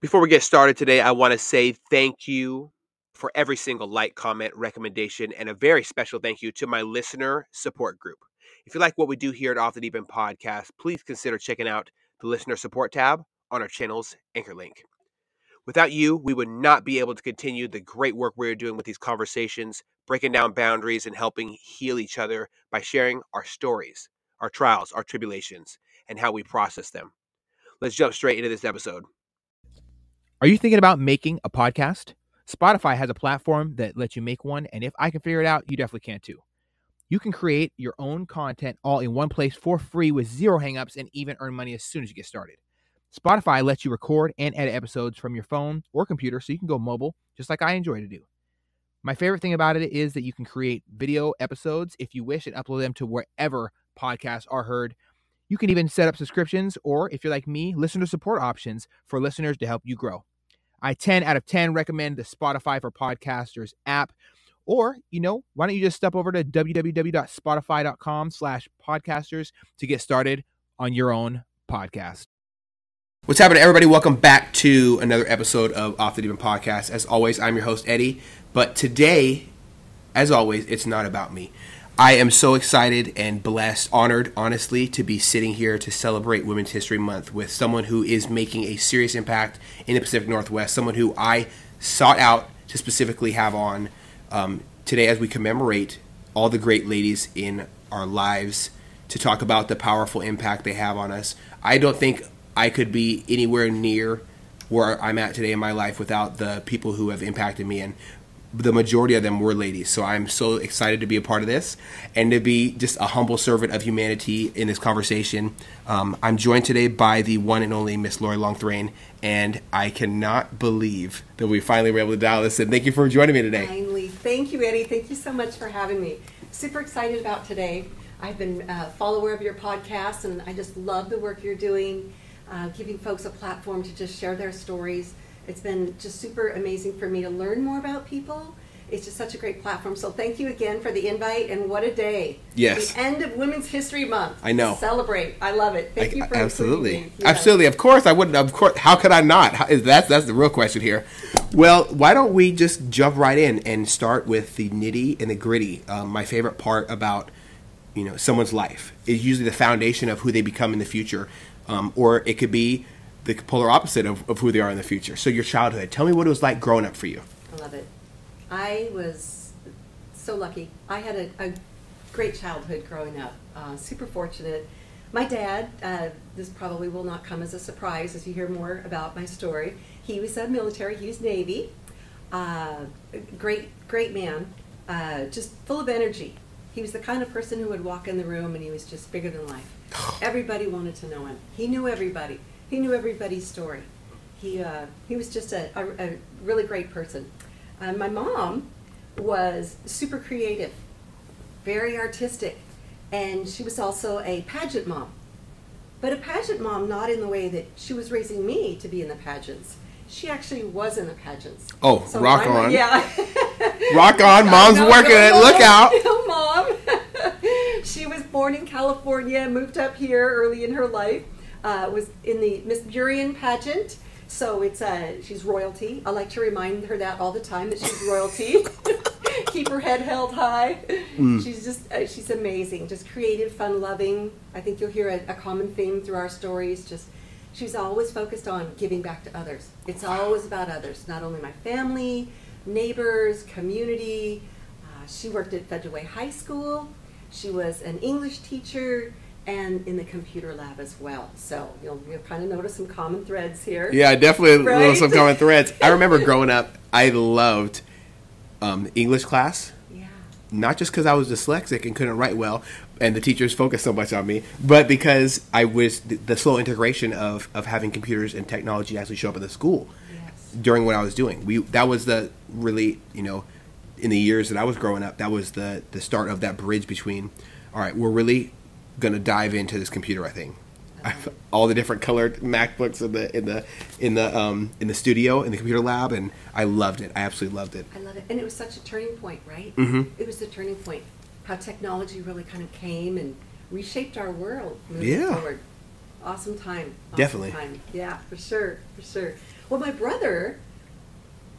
Before we get started today, I want to say thank you for every single like, comment, recommendation, and a very special thank you to my listener support group. If you like what we do here at Off the Deep End Podcast, please consider checking out the listener support tab on our channel's anchor link. Without you, we would not be able to continue the great work we're doing with these conversations, breaking down boundaries and helping heal each other by sharing our stories, our trials, our tribulations, and how we process them. Let's jump straight into this episode. Are you thinking about making a podcast? Spotify has a platform that lets you make one, and if I can figure it out, you definitely can too. You can create your own content all in one place for free with zero hangups and even earn money as soon as you get started. Spotify lets you record and edit episodes from your phone or computer so you can go mobile, just like I enjoy to do. My favorite thing about it is that you can create video episodes if you wish and upload them to wherever podcasts are heard. You can even set up subscriptions or, if you're like me, listener support options for listeners to help you grow. I 10 out of 10 recommend the Spotify for Podcasters app. Or, why don't you just step over to www.spotify.com/podcasters to get started on your own podcast. What's happening, everybody? Welcome back to another episode of Off the Deep End Podcast. As always, I'm your host, Eddie. But today, as always, it's not about me. I am so excited and blessed, honored, honestly, to be sitting here to celebrate Women's History Month with someone who is making a serious impact in the Pacific Northwest, someone who I sought out to specifically have on today as we commemorate all the great ladies in our lives to talk about the powerful impact they have on us. I don't think I could be anywhere near where I'm at today in my life without the people who have impacted me, and the majority of them were ladies. So I'm so excited to be a part of this and to be just a humble servant of humanity in this conversation. I'm joined today by the one and only Miss Lori Longthorne, and I cannot believe that we finally were able to dial this in. Thank you for joining me today. Finally. Thank you, Eddie. Thank you so much for having me. Super excited about today. I've been a follower of your podcast, and I just love the work you're doing, giving folks a platform to just share their stories. It's been just super amazing for me to learn more about people. It's just such a great platform. So thank you again for the invite, and what a day. Yes. The end of Women's History Month. I know. Celebrate. I love it. Thank you for absolutely. including me. Yes. Absolutely. Of course I wouldn't. Of course. How could I not? That's the real question here. Well, why don't we just jump right in and start with the nitty and the gritty. My favorite part about someone's life is usually the foundation of who they become in the future, or it could be the polar opposite of who they are in the future. So your childhood. Tell me what it was like growing up for you. I love it. I was so lucky. I had a great childhood growing up. Super fortunate. My dad, this probably will not come as a surprise as you hear more about my story. He was military. He was Navy. Great man. Just full of energy. He was the kind of person who would walk in the room and he was just bigger than life. Everybody wanted to know him. He knew everybody. He knew everybody's story. He was just a really great person. My mom was super creative, very artistic, and she was also a pageant mom. But a pageant mom not in the way that she was raising me to be in the pageants. She actually was in the pageants. Oh, so rock on. Yeah. Rock on. Mom's working it. Look out. Mom. She was born in California, moved up here early in her life. Was in the Miss Burien pageant, so she's royalty. I like to remind her that all the time, that she's royalty. Keep her head held high. She's amazing, just creative, fun-loving. I think you'll hear a common theme through our stories. She's always focused on giving back to others. It's always about others, not only my family, neighbors, community. She worked at Federal Way High School. She was an English teacher and in the computer lab as well. So you'll kind of notice some common threads here. Yeah, definitely right? Notice some common threads. I remember growing up, I loved English class. Yeah. Not just because I was dyslexic and couldn't write well, and the teachers focused so much on me, but because I was the slow integration of having computers and technology actually show up in the school. Yes. During what I was doing. That was the really, in the years that I was growing up, that was the start of that bridge between, all right, we're really going to dive into this computer, I think. All the different colored MacBooks in the studio, in the computer lab, and I loved it. I absolutely loved it. I love it. And it was such a turning point, right? Mm-hmm. It was the turning point. How technology really kind of came and reshaped our world moving forward. Awesome time. Awesome Definitely. time. Yeah, for sure. Well, my brother,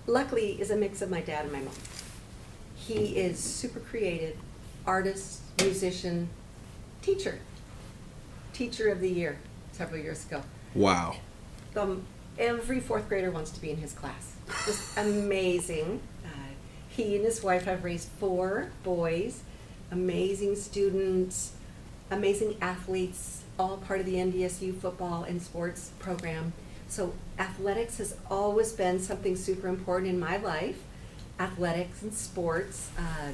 luckily, is a mix of my dad and my mom. He is super creative, artist, musician, teacher of the year several years ago. Wow. Every fourth grader wants to be in his class. Just amazing. He and his wife have raised 4 boys, amazing students, amazing athletes, all part of the NDSU football and sports program. So athletics has always been something super important in my life. Athletics and sports.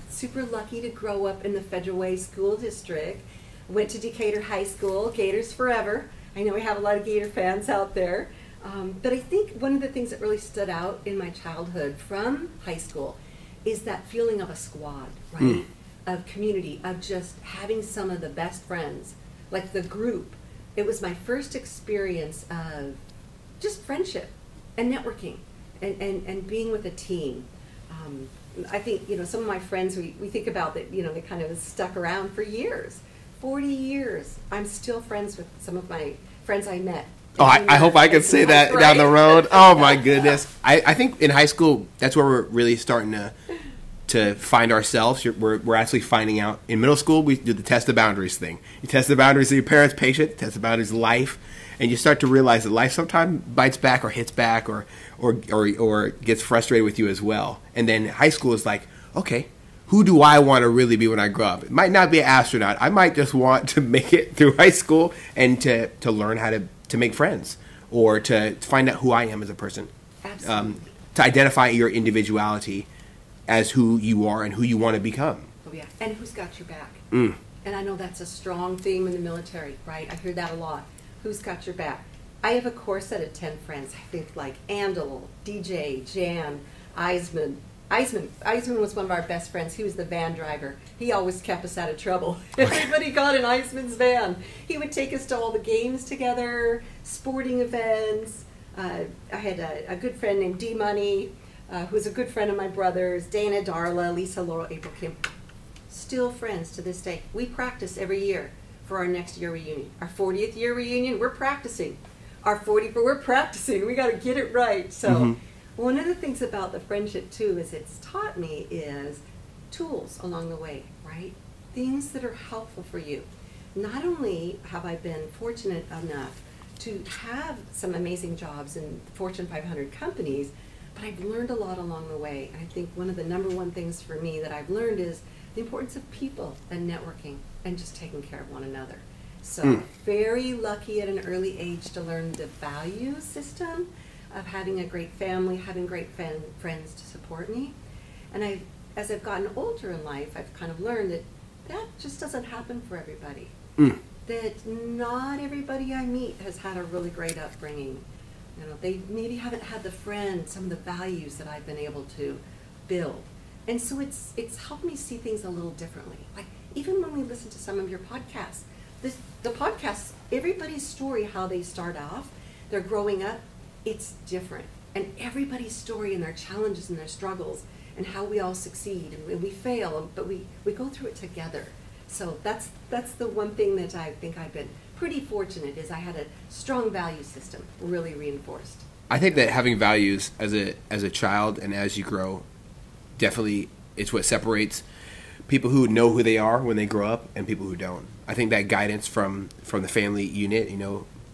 Super lucky to grow up in the Federal Way School District. Went to Decatur High School, Gators forever. I know we have a lot of Gator fans out there. But I think one of the things that really stood out in my childhood from high school is that feeling of a squad, right? Of community, of just having some of the best friends, like the group. It was my first experience of just friendship and networking and being with a team. I think, some of my friends, we think about that, they kind of stuck around for years, 40 years. I'm still friends with some of my friends I met. Oh, I hope I can say that down the road. Oh my goodness. I think in high school, that's where we're really starting to find ourselves. We're actually finding out. In middle school, we do the test the boundaries thing. You test the boundaries of your parents' patience, test the boundaries of life, and you start to realize that life sometimes bites back or hits back or gets frustrated with you as well. And then high school is like, okay, who do I want to really be when I grow up? It might not be an astronaut. I might just want to make it through high school and to learn how to make friends or to find out who I am as a person. Absolutely. To identify your individuality as who you are and who you want to become. Oh, yeah. And who's got your back. Mm. And I know that's a strong theme in the military, right? I hear that a lot. Who's got your back? I have a core set of 10 friends. I think like Andel, DJ, Jan, Eisman. Eisman was one of our best friends. He was the van driver. He always kept us out of trouble. Everybody got in Eisman's van. He would take us to all the games together, sporting events. I had a good friend named D-Money, who was a good friend of my brother's, Dana, Darla, Lisa, Laurel, April, Kim. Still friends to this day. We practice every year for our next year reunion. Our 40th year reunion, we're practicing. We're practicing. We got to get it right. So one of the things about the friendship, too, is it's taught me is tools along the way, right? Things that are helpful for you. Not only have I been fortunate enough to have some amazing jobs in Fortune 500 companies, but I've learned a lot along the way. And I think one of the number one things for me that I've learned is the importance of people and networking and just taking care of one another. So very lucky at an early age to learn the value system of having a great family, having great friends to support me. And as I've gotten older in life, I've kind of learned that just doesn't happen for everybody. That not everybody I meet has had a really great upbringing. They maybe haven't had some of the values that I've been able to build. And so it's helped me see things a little differently. Like even when we listen to some of your podcasts, the podcasts, everybody's story, how they start off, they're growing up, it's different. And everybody's story and their challenges and their struggles and how we all succeed and we fail, but we go through it together. So that's the one thing that I think I've been pretty fortunate is I had a strong value system really reinforced. I think that having values as a child and as you grow, definitely it's what separates people who know who they are when they grow up and people who don't. I think that guidance from the family unit,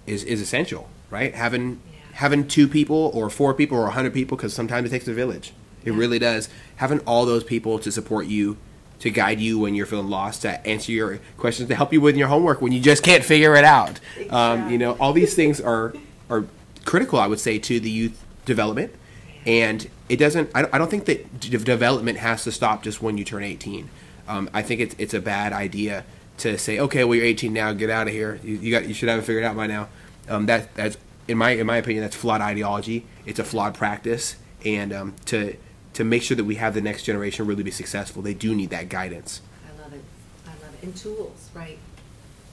is essential, right? Having 2 people or 4 people or 100 people, because sometimes it takes a village. It really does. Having all those people to support you, to guide you when you're feeling lost, to answer your questions, to help you with your homework when you just can't figure it out. Exactly. All these things are critical, I would say, to the youth development. And it doesn't. I don't think that development has to stop just when you turn 18. I think it's a bad idea to say, okay, well, you're 18 now, get out of here. You should have it figured out by now. That's in my opinion, that's flawed ideology. It's a flawed practice, and to make sure that we have the next generation really be successful, they do need that guidance. I love it. And tools, right?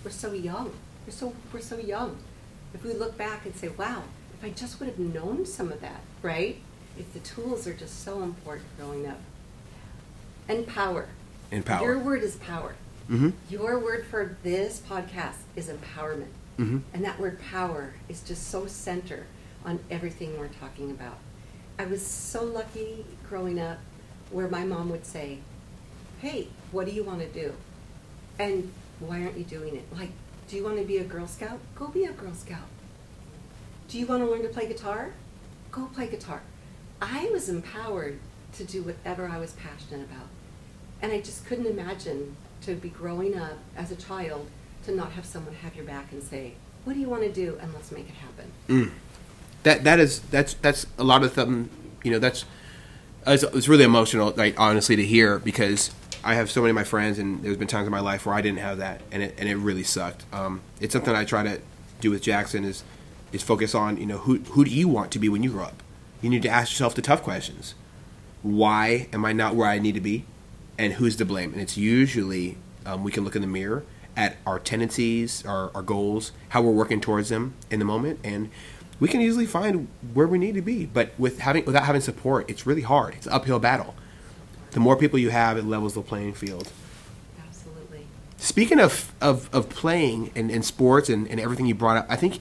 We're so young. We're so young. If we look back and say, wow, if I just would have known some of that, right? If the tools are just so important growing up. And power. Your word is power. Your word for this podcast is empowerment. Mm-hmm. And that word power is just so center on everything we're talking about. I was so lucky growing up where my mom would say, hey, what do you want to do? And why aren't you doing it? Like, do you want to be a Girl Scout? Go be a Girl Scout. Do you want to learn to play guitar? Go play guitar. I was empowered to do whatever I was passionate about. And I just couldn't imagine to be growing up as a child to not have someone have your back and say, what do you want to do? And let's make it happen. That's a lot of them, it's really emotional, like, honestly, to hear, because I have so many of my friends, and there's been times in my life where I didn't have that, and it really sucked. It's something I try to do with Jackson is focus on, who do you want to be when you grow up? You need to ask yourself the tough questions. Why am I not where I need to be? And who's to blame? And it's usually, we can look in the mirror at our tendencies, our goals, how we're working towards them in the moment, and we can easily find where we need to be. But without having support, it's really hard. It's an uphill battle. The more people you have, it levels the playing field. Absolutely. Speaking of playing and sports and everything you brought up, I think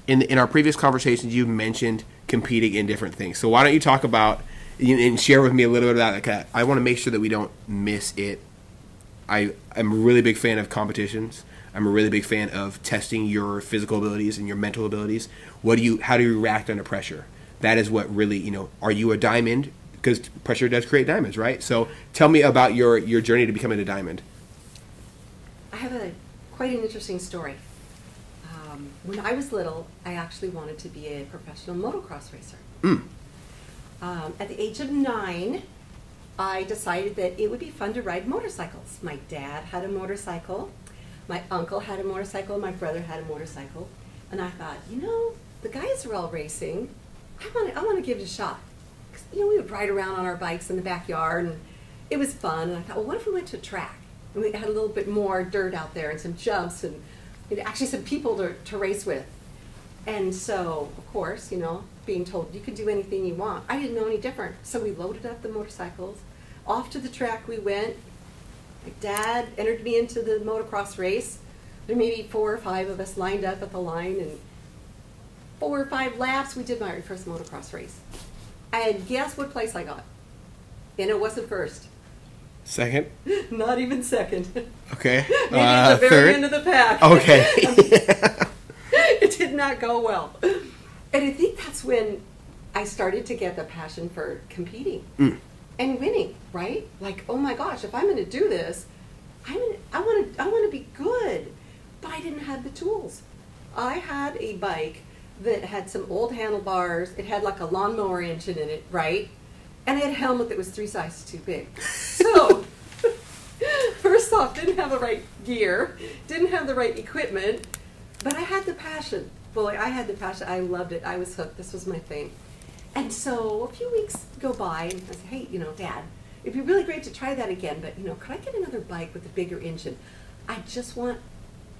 in our previous conversations you mentioned competing in different things. So why don't you talk about and share with me a little bit about that? I want to make sure that we don't miss it. I'm a really big fan of competitions. I'm a really big fan of testing your physical abilities and your mental abilities. How do you react under pressure? That is what really, are you a diamond? Because pressure does create diamonds, right? So tell me about your journey to becoming a diamond. I have quite an interesting story. When I was little, I actually wanted to be a professional motocross racer. At the age of 9, I decided that it would be fun to ride motorcycles. My dad had a motorcycle, my uncle had a motorcycle, my brother had a motorcycle, and I thought, the guys are all racing. I want to give it a shot. We would ride around on our bikes in the backyard, and it was fun. And I thought, well, what if we went to a track and we had a little bit more dirt out there and some jumps and actually some people to race with? And so, of course, being told you could do anything you want, I didn't know any different. So we loaded up the motorcycles. Off to the track we went. My dad entered me into the motocross race. There may be 4 or 5 of us lined up at the line, and 4 or 5 laps, we did my first motocross race. And guess what place I got? And it wasn't first. Second? Not even second. Okay. Maybe at the very third? end of the pack. Okay. It did not go well. And I think that's when I started to get the passion for competing and winning, right? Like, oh my gosh, if I'm going to do this, I want to be good. But I didn't have the tools. I had a bike that had some old handlebars. It had like a lawnmower engine in it, right? And it had a helmet that was 3 sizes too big. So, first off, didn't have the right gear, didn't have the right equipment, but I had the passion. Boy, I had the passion. I loved it. I was hooked. This was my thing. And so a few weeks go by, and I said, hey, Dad, it'd be really great to try that again, but, could I get another bike with a bigger engine? I just want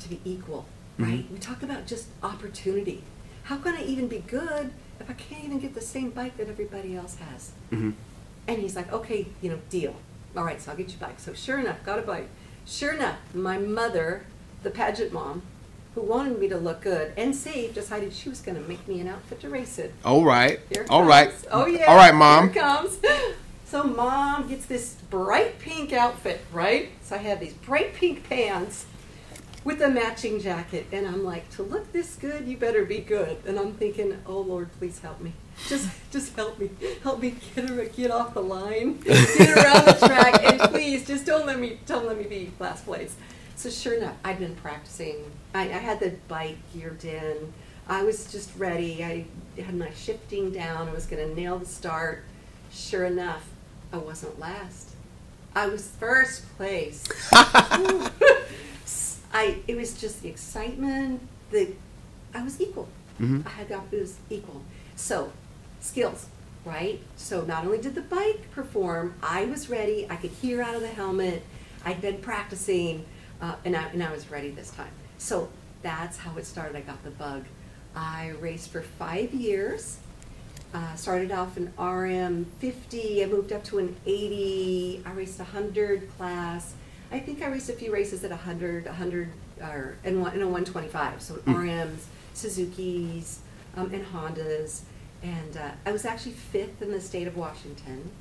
to be equal, right? Mm-hmm. We talk about just opportunity. How can I even be good if I can't even get the same bike that everybody else has? Mm-hmm. And he's like, okay, deal. All right, so I'll get you a bike. So sure enough, got a bike. Sure enough, my mother, the pageant mom, who wanted me to look good and safe, decided she was going to make me an outfit to race it. All right. Here it All comes. right. Oh, yeah. All right, Mom. Here it comes. So Mom gets this bright pink outfit, right? So I have these bright pink pants with a matching jacket. And I'm like, to look this good, you better be good. And I'm thinking, oh, Lord, please help me. Just help me. Help me get off the line, get around the track, and please, just don't let me be last place. So sure enough, I'd been practicing. I had the bike geared in. I was just ready. I had my shifting down. I was going to nail the start. Sure enough, I wasn't last. I was first place. It was just the excitement. I was equal. Mm-hmm. It was equal. So, skills, right? So not only did the bike perform, I was ready. I could hear out of the helmet. I'd been practicing. And I was ready this time. So that's how it started. I got the bug. I raced for 5 years. Started off an RM 50. I moved up to an 80. I raced 100 class. I think I raced a few races at 100, in a 125. So RMs, Suzukis, and Hondas. And I was actually 5th in the state of Washington.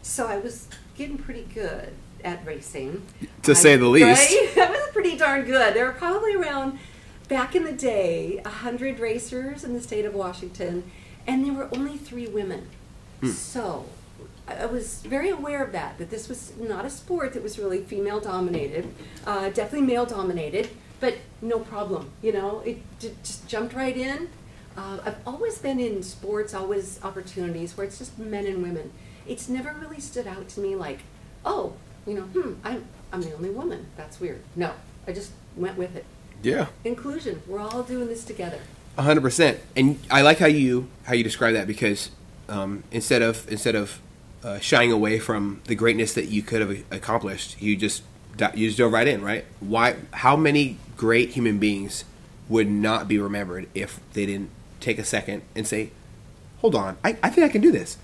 So I was getting pretty good at racing. To say the least. Right? I was pretty darn good. There were probably around, back in the day, 100 racers in the state of Washington, and there were only 3 women. So I was very aware of that this was not a sport that was really female-dominated, definitely male-dominated, but no problem. It just jumped right in. I've always been in sports, always opportunities where it's just men and women. It's never really stood out to me like, oh, I'm the only woman. That's weird. No, I just went with it. Yeah. Inclusion. We're all doing this together. 100%. And I like how you describe that, because instead of shying away from the greatness that you could have accomplished, you just dove right in, right? Why? How many great human beings would not be remembered if they didn't take a second and say, hold on, I think I can do this.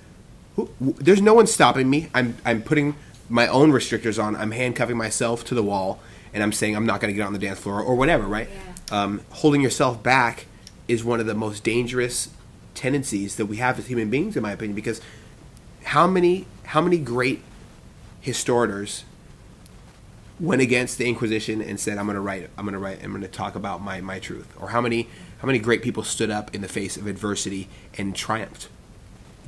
There's no one stopping me. I'm putting my own restrictors on. I'm handcuffing myself to the wall, and I'm saying I'm not going to get on the dance floor or whatever, right? Yeah. Holding yourself back is one of the most dangerous tendencies that we have as human beings, in my opinion, because how many great historians went against the Inquisition and said, I'm going to talk about my truth? Or how many great people stood up in the face of adversity and triumphed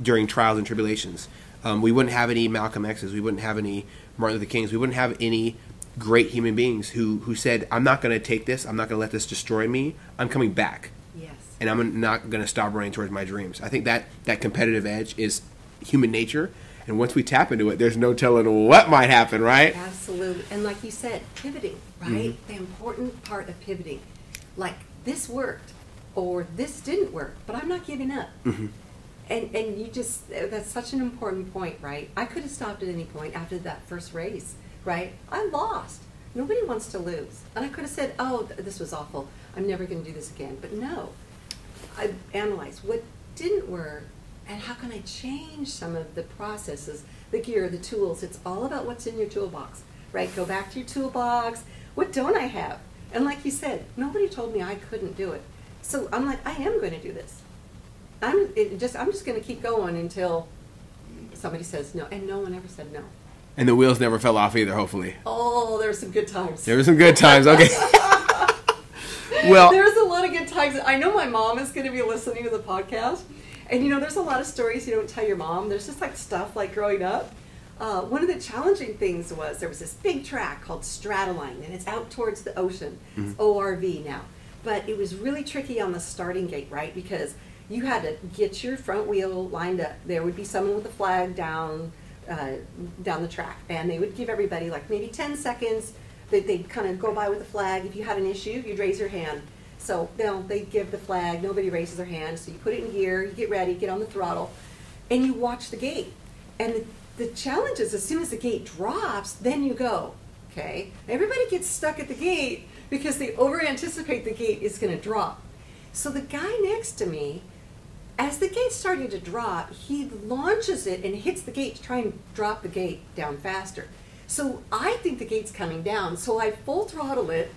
during trials and tribulations? We wouldn't have any Malcolm X's, we wouldn't have any Martin Luther Kings, we wouldn't have any great human beings who said, I'm not going to take this, I'm not going to let this destroy me, I'm coming back. Yes. And I'm not going to stop running towards my dreams. I think that competitive edge is human nature. And once we tap into it, there's no telling what might happen, right? Absolutely. And like you said, pivoting, right? The important part of pivoting. Like, this worked, or this didn't work, but I'm not giving up. And you just, that's such an important point, right? I could have stopped at any point after that first race, right? I lost. Nobody wants to lose. And I could have said, oh, this was awful. I'm never going to do this again. But no. I analyzed what didn't work, and how can I change some of the processes, the gear, the tools. It's all about what's in your toolbox, right? Go back to your toolbox. What don't I have? And like you said, nobody told me I couldn't do it. So I'm like, I am going to do this. I'm just going to keep going until somebody says no. And no one ever said no. And the wheels never fell off either, hopefully. Oh, there were some good times. There were some good times, okay. Well, there's a lot of good times. I know my mom is going to be listening to the podcast. And there's a lot of stories you don't tell your mom. There's just like stuff like growing up. One of the challenging things was there was this big track called Strataline, and it's out towards the ocean. It's ORV now. But it was really tricky on the starting gate, right? Because you had to get your front wheel lined up. There would be someone with a flag down the track, and they would give everybody like maybe 10 seconds. They'd kind of go by with the flag. If you had an issue, you'd raise your hand. So they give the flag, nobody raises their hand, so you put it in gear, you get ready, get on the throttle, and you watch the gate. And the challenge is as soon as the gate drops, then you go, okay? Everybody gets stuck at the gate because they over-anticipate the gate is going to drop. So the guy next to me, as the gate's starting to drop, he launches it and hits the gate to try and drop the gate down faster. So I think the gate's coming down, so I full throttle it,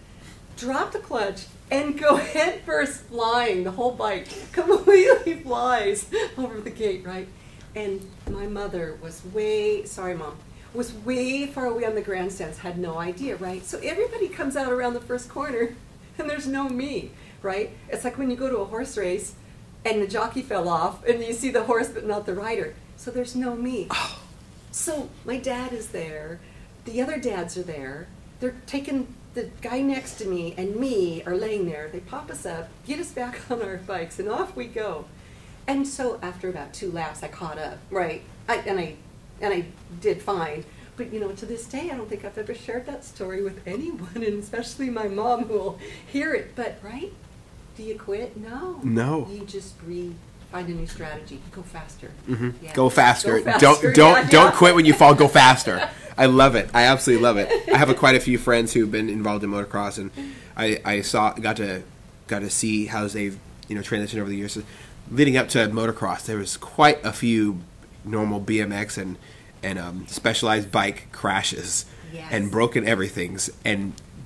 drop the clutch, and go head first flying. The whole bike completely flies over the gate, right? And my mother was way far away on the grandstands, had no idea, right? So everybody comes out around the first corner, and there's no me, right? It's like when you go to a horse race, and the jockey fell off, and you see the horse but not the rider. So there's no me. So my dad is there. The other dads are there. They're taking the guy next to me and me are laying there. They pop us up, get us back on our bikes, and off we go. And so after about 2 laps, I caught up, right? I did fine. But to this day, I don't think I've ever shared that story with anyone, and especially my mom, who will hear it. But right? Do you quit? No. No. You just find a new strategy. Go faster. Yeah. Go faster. Go faster. Don't quit when you fall. Go faster. I love it. I absolutely love it. I have quite a few friends who've been involved in motocross, and I got to see how they've transitioned over the years. So leading up to motocross, there was quite a few normal BMX and specialized bike crashes and broken everythings.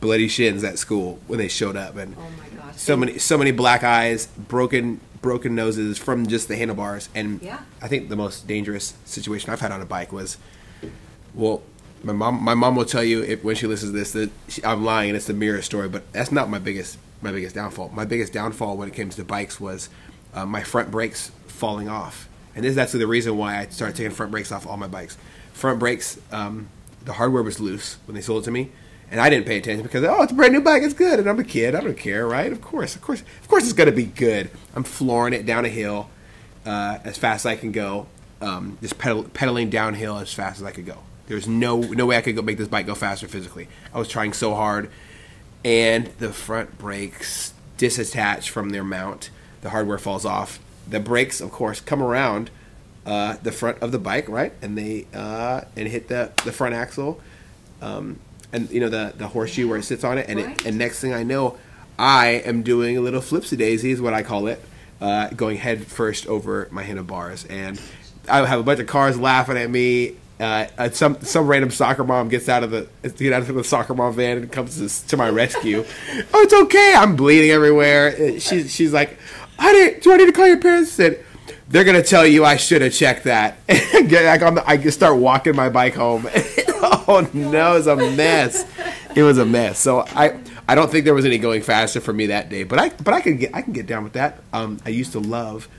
bloody shins at school when they showed up, and Oh my gosh. so many black eyes, broken noses from just the handlebars. And Yeah. I think the most dangerous situation I've had on a bike was, well, my mom will tell you when she listens to this that I'm lying and it's the mirror story, but that's not my biggest downfall. My biggest downfall when it came to bikes was my front brakes falling off, and this is actually the reason why I started taking front brakes off all my bikes. Front brakes, the hardware was loose when they sold it to me, and I didn't pay attention because, oh, it's a brand new bike, it's good, and I'm a kid, I don't care, right? Of course it's gonna be good. I'm flooring it down a hill as fast as I can go, just pedaling downhill as fast as I could go. There's no way I could make this bike go faster physically. I was trying so hard, and the front brakes disattach from their mount. The hardware falls off. The brakes, of course, come around the front of the bike, right? And they and hit the front axle, and the horseshoe where it sits on it. And Right. and next thing I know, I am doing a little flipsy-daisy is what I call it, going head first over my handlebars. And I have a bunch of cars laughing at me. Some random soccer mom gets out of the soccer mom van and comes to my rescue. Oh, it's okay. I'm bleeding everywhere. She's like, do I need to call your parents? I said, they're gonna tell you I should have checked that. I just start walking my bike home. Oh no, it was a mess. It was a mess. So I don't think there was any going faster for me that day. But I can get down with that. I used to love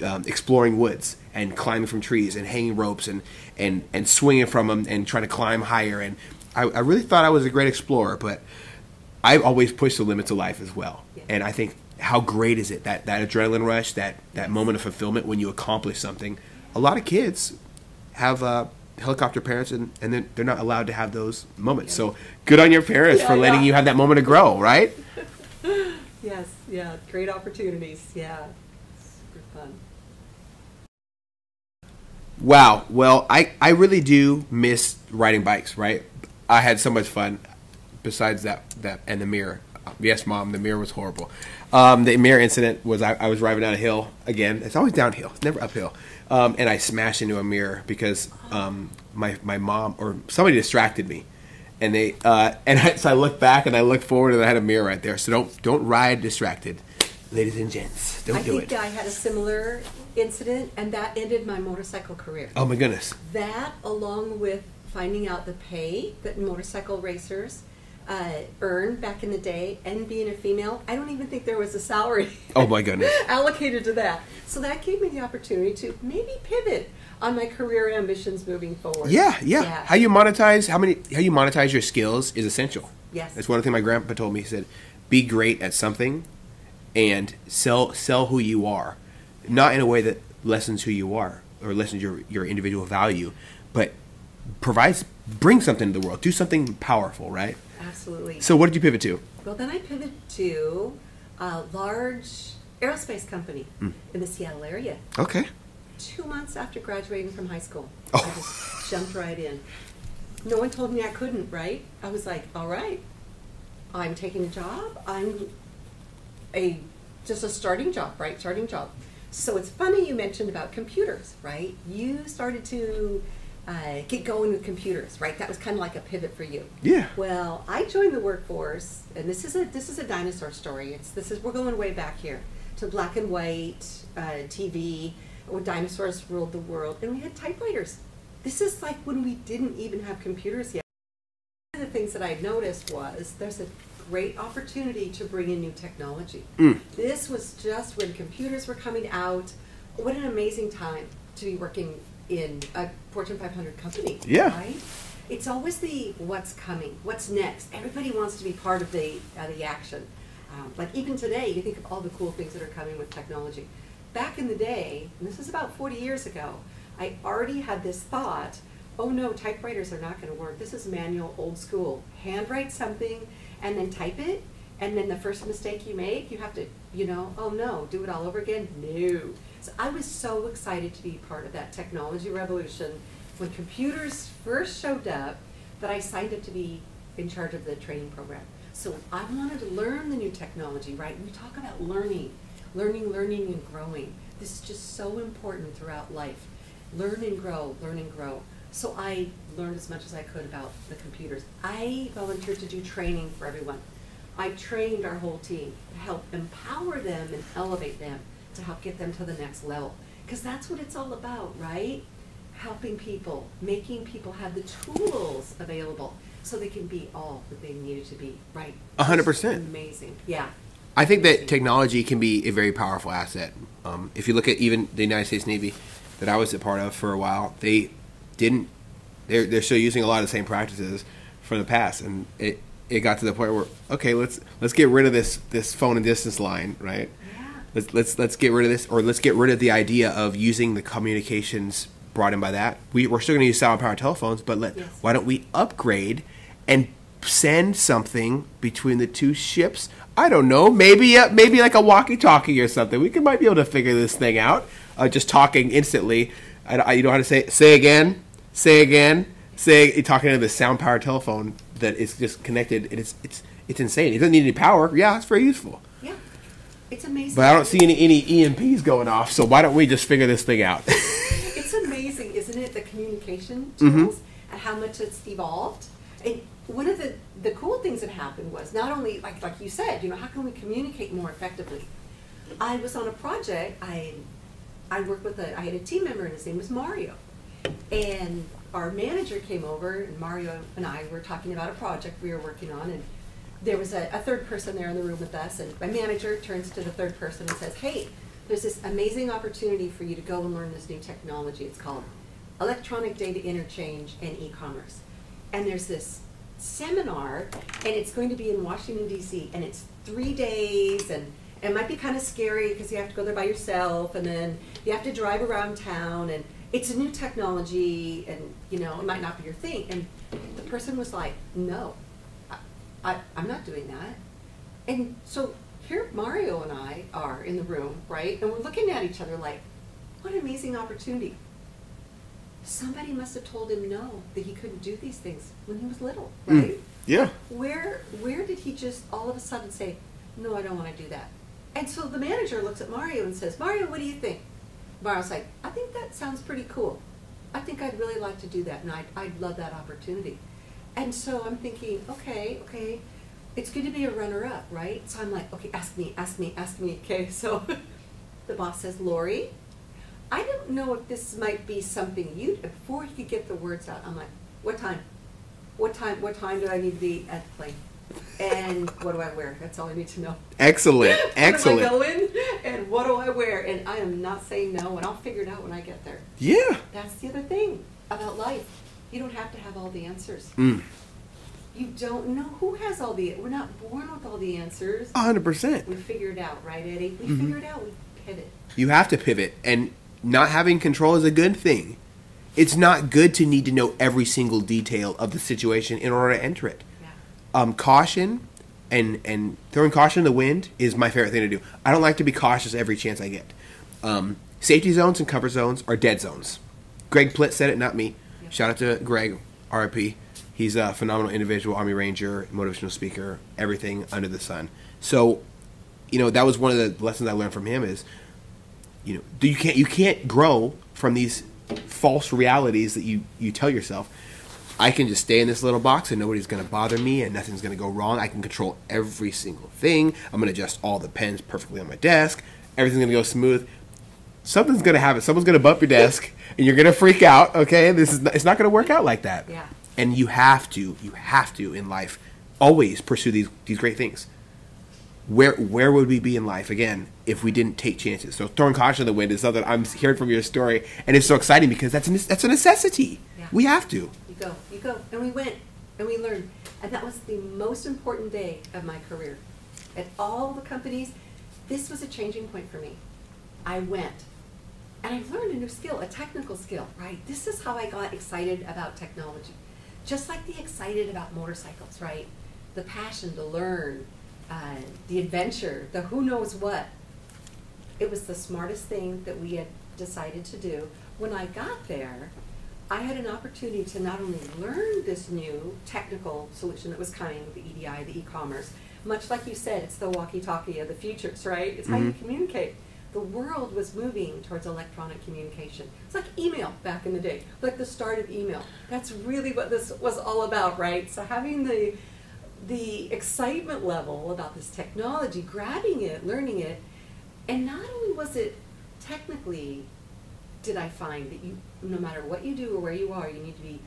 exploring woods and climbing from trees and hanging ropes and swinging from them and trying to climb higher. And I really thought I was a great explorer, but I've always pushed the limits of life as well. Yeah. And I think, how great is it, that adrenaline rush, that moment of fulfillment when you accomplish something. A lot of kids have helicopter parents, and then they're not allowed to have those moments. So good on your parents for letting you have that moment to grow, right? Yes, yeah, great opportunities. Yeah, super fun. Wow. Well, I really do miss riding bikes, right? I had so much fun besides that and the mirror. Yes, Mom, the mirror was horrible. The mirror incident was I was driving down a hill. Again, it's always downhill. It's never uphill. And I smashed into a mirror because my mom or somebody distracted me. And so I looked back and I looked forward and I had a mirror right there. So don't ride distracted, ladies and gents. Don't do it. I think I had a similar incident, and that ended my motorcycle career. Oh my goodness. That, along with finding out the pay that motorcycle racers earned back in the day, and being a female, I don't even think there was a salary Oh my goodness. allocated to that. So that gave me the opportunity to maybe pivot on my career ambitions moving forward. Yeah. How you monetize your skills is essential. Yes. That's one thing my grandpa told me. He said, "Be great at something, and sell who you are, not in a way that lessens who you are or lessens your individual value, but bring something to the world. Do something powerful, right?" Absolutely. So what did you pivot to? Well, then I pivoted to a large aerospace company in the Seattle area. Okay. 2 months after graduating from high school. Oh. I just jumped right in. No one told me I couldn't, right? I was like, all right, I'm taking a job. I'm just a starting job, right? Starting job. So it's funny you mentioned about computers, right? You started to get going with computers, right? That was kind of like a pivot for you. Yeah. Well, I joined the workforce, and this is a dinosaur story. We're going way back here to black and white TV, when dinosaurs ruled the world, and we had typewriters. This is like when we didn't even have computers yet. One of the things that I noticed was there's a great opportunity to bring in new technology. This was just when computers were coming out. What an amazing time to be working in a Fortune 500 company. Yeah. Right? It's always the what's coming, what's next. Everybody wants to be part of the action. Like even today, you think of all the cool things that are coming with technology. Back in the day, and this is about 40 years ago, I already had this thought, oh no, typewriters are not going to work. This is manual, old school. Handwrite something and then type it, and then the first mistake you make, you have to, oh no, do it all over again? No. So I was so excited to be part of that technology revolution when computers first showed up that I signed up to be in charge of the training program. So I wanted to learn the new technology, right? We talk about learning, and growing. This is just so important throughout life. Learn and grow, learn and grow. So I learned as much as I could about the computers. I volunteered to do training for everyone. I trained our whole team to help empower them and elevate them to help get them to the next level. Because that's what it's all about, right? Helping people, making people have the tools available so they can be all that they needed to be, right? 100%. Amazing, yeah. I think that technology can be a very powerful asset. If you look at even the United States Navy that I was a part of for a while, they're still using a lot of the same practices from the past, and it got to the point where, okay, let's get rid of this phone and distance line, right? Yeah. Let's get rid of this, or let's get rid of the idea of using the communications brought in by that. We're still going to use sound power telephones, but why don't we upgrade and send something between the two ships? I don't know, maybe like a walkie-talkie or something. We might be able to figure this thing out. Just talking instantly. You know how to say again, you're talking to the sound power telephone that is just connected. And it's insane. It doesn't need any power. Yeah, it's very useful. Yeah, it's amazing. But I don't see any EMPs going off. So why don't we just figure this thing out? It's amazing, isn't it? The communication tools and how much it's evolved. And one of the cool things that happened was not only like you said, how can we communicate more effectively? I was on a project. I worked with I had a team member, and his name was Mario. And our manager came over, and Mario and I were talking about a project we were working on, and there was a third person there in the room with us, and my manager turns to the third person and says, hey, there's this amazing opportunity for you to go and learn this new technology. It's called electronic data interchange and e-commerce. And there's this seminar, and it's going to be in Washington, D.C., and it's 3 days, and it might be kind of scary because you have to go there by yourself, and then you have to drive around town, and it's a new technology, and it might not be your thing. And the person was like, no, I'm not doing that. And so here Mario and I are in the room, right? And we're looking at each other like, what an amazing opportunity. Somebody must have told him no, that he couldn't do these things when he was little, right? Yeah. Where did he just all of a sudden say, no, I don't want to do that? And so the manager looks at Mario and says, Mario, what do you think? Mario's like, I think that sounds pretty cool. I think I'd really like to do that, and I'd love that opportunity. And so I'm thinking, okay, it's good to be a runner-up, right? So I'm like, okay, ask me. Okay, so the boss says, Lori, I don't know if this might be something before he could get the words out, I'm like, what time? What time do I need to be at the plane? And what do I wear? That's all I need to know. Excellent. Where do I go in, and what do I wear? And I am not saying no, and I'll figure it out when I get there. Yeah. That's the other thing about life. You don't have to have all the answers. You don't know who has all the. We're not born with all the answers. 100%. We figure it out, right, Eddie? We figure it out. We pivot. You have to pivot, and not having control is a good thing. It's not good to need to know every single detail of the situation in order to enter it. Caution and throwing caution in the wind is my favorite thing to do. I don't like to be cautious every chance I get. Safety zones and comfort zones are dead zones. Greg Plitt said it, not me. Yep. Shout out to Greg, RIP. He's a phenomenal individual, Army Ranger, motivational speaker, everything under the sun. So, that was one of the lessons I learned from him is, you can't grow from these false realities that you tell yourself. I can just stay in this little box and nobody's going to bother me and nothing's going to go wrong. I can control every single thing. I'm going to adjust all the pens perfectly on my desk. Everything's going to go smooth. Something's going to happen. Someone's going to bump your desk and you're going to freak out. Okay, it's not going to work out like that. Yeah. And you have to in life always pursue these great things. Where would we be in life again if we didn't take chances? So throwing caution in the wind is something I'm hearing from your story, and it's so exciting because that's a necessity. Yeah. We have to. You go, and we went, and we learned, and that was the most important day of my career. At all the companies, this was a changing point for me. I went, and I learned a new skill, a technical skill. Right? This is how I got excited about technology, just like the excited about motorcycles. Right? The passion to learn. The adventure, the who knows what. It was the smartest thing that we had decided to do. When I got there, I had an opportunity to not only learn this new technical solution that was coming with the EDI, the e-commerce, much like you said, it's the walkie-talkie of the futures, right? It's how you communicate. the world was moving towards electronic communication. It's like email back in the day, like the start of email. That's really what this was all about, right? So having the excitement level about this technology, grabbing it, learning it, and not only was it technically, did I find that you, no matter what you do or where you are, you need to be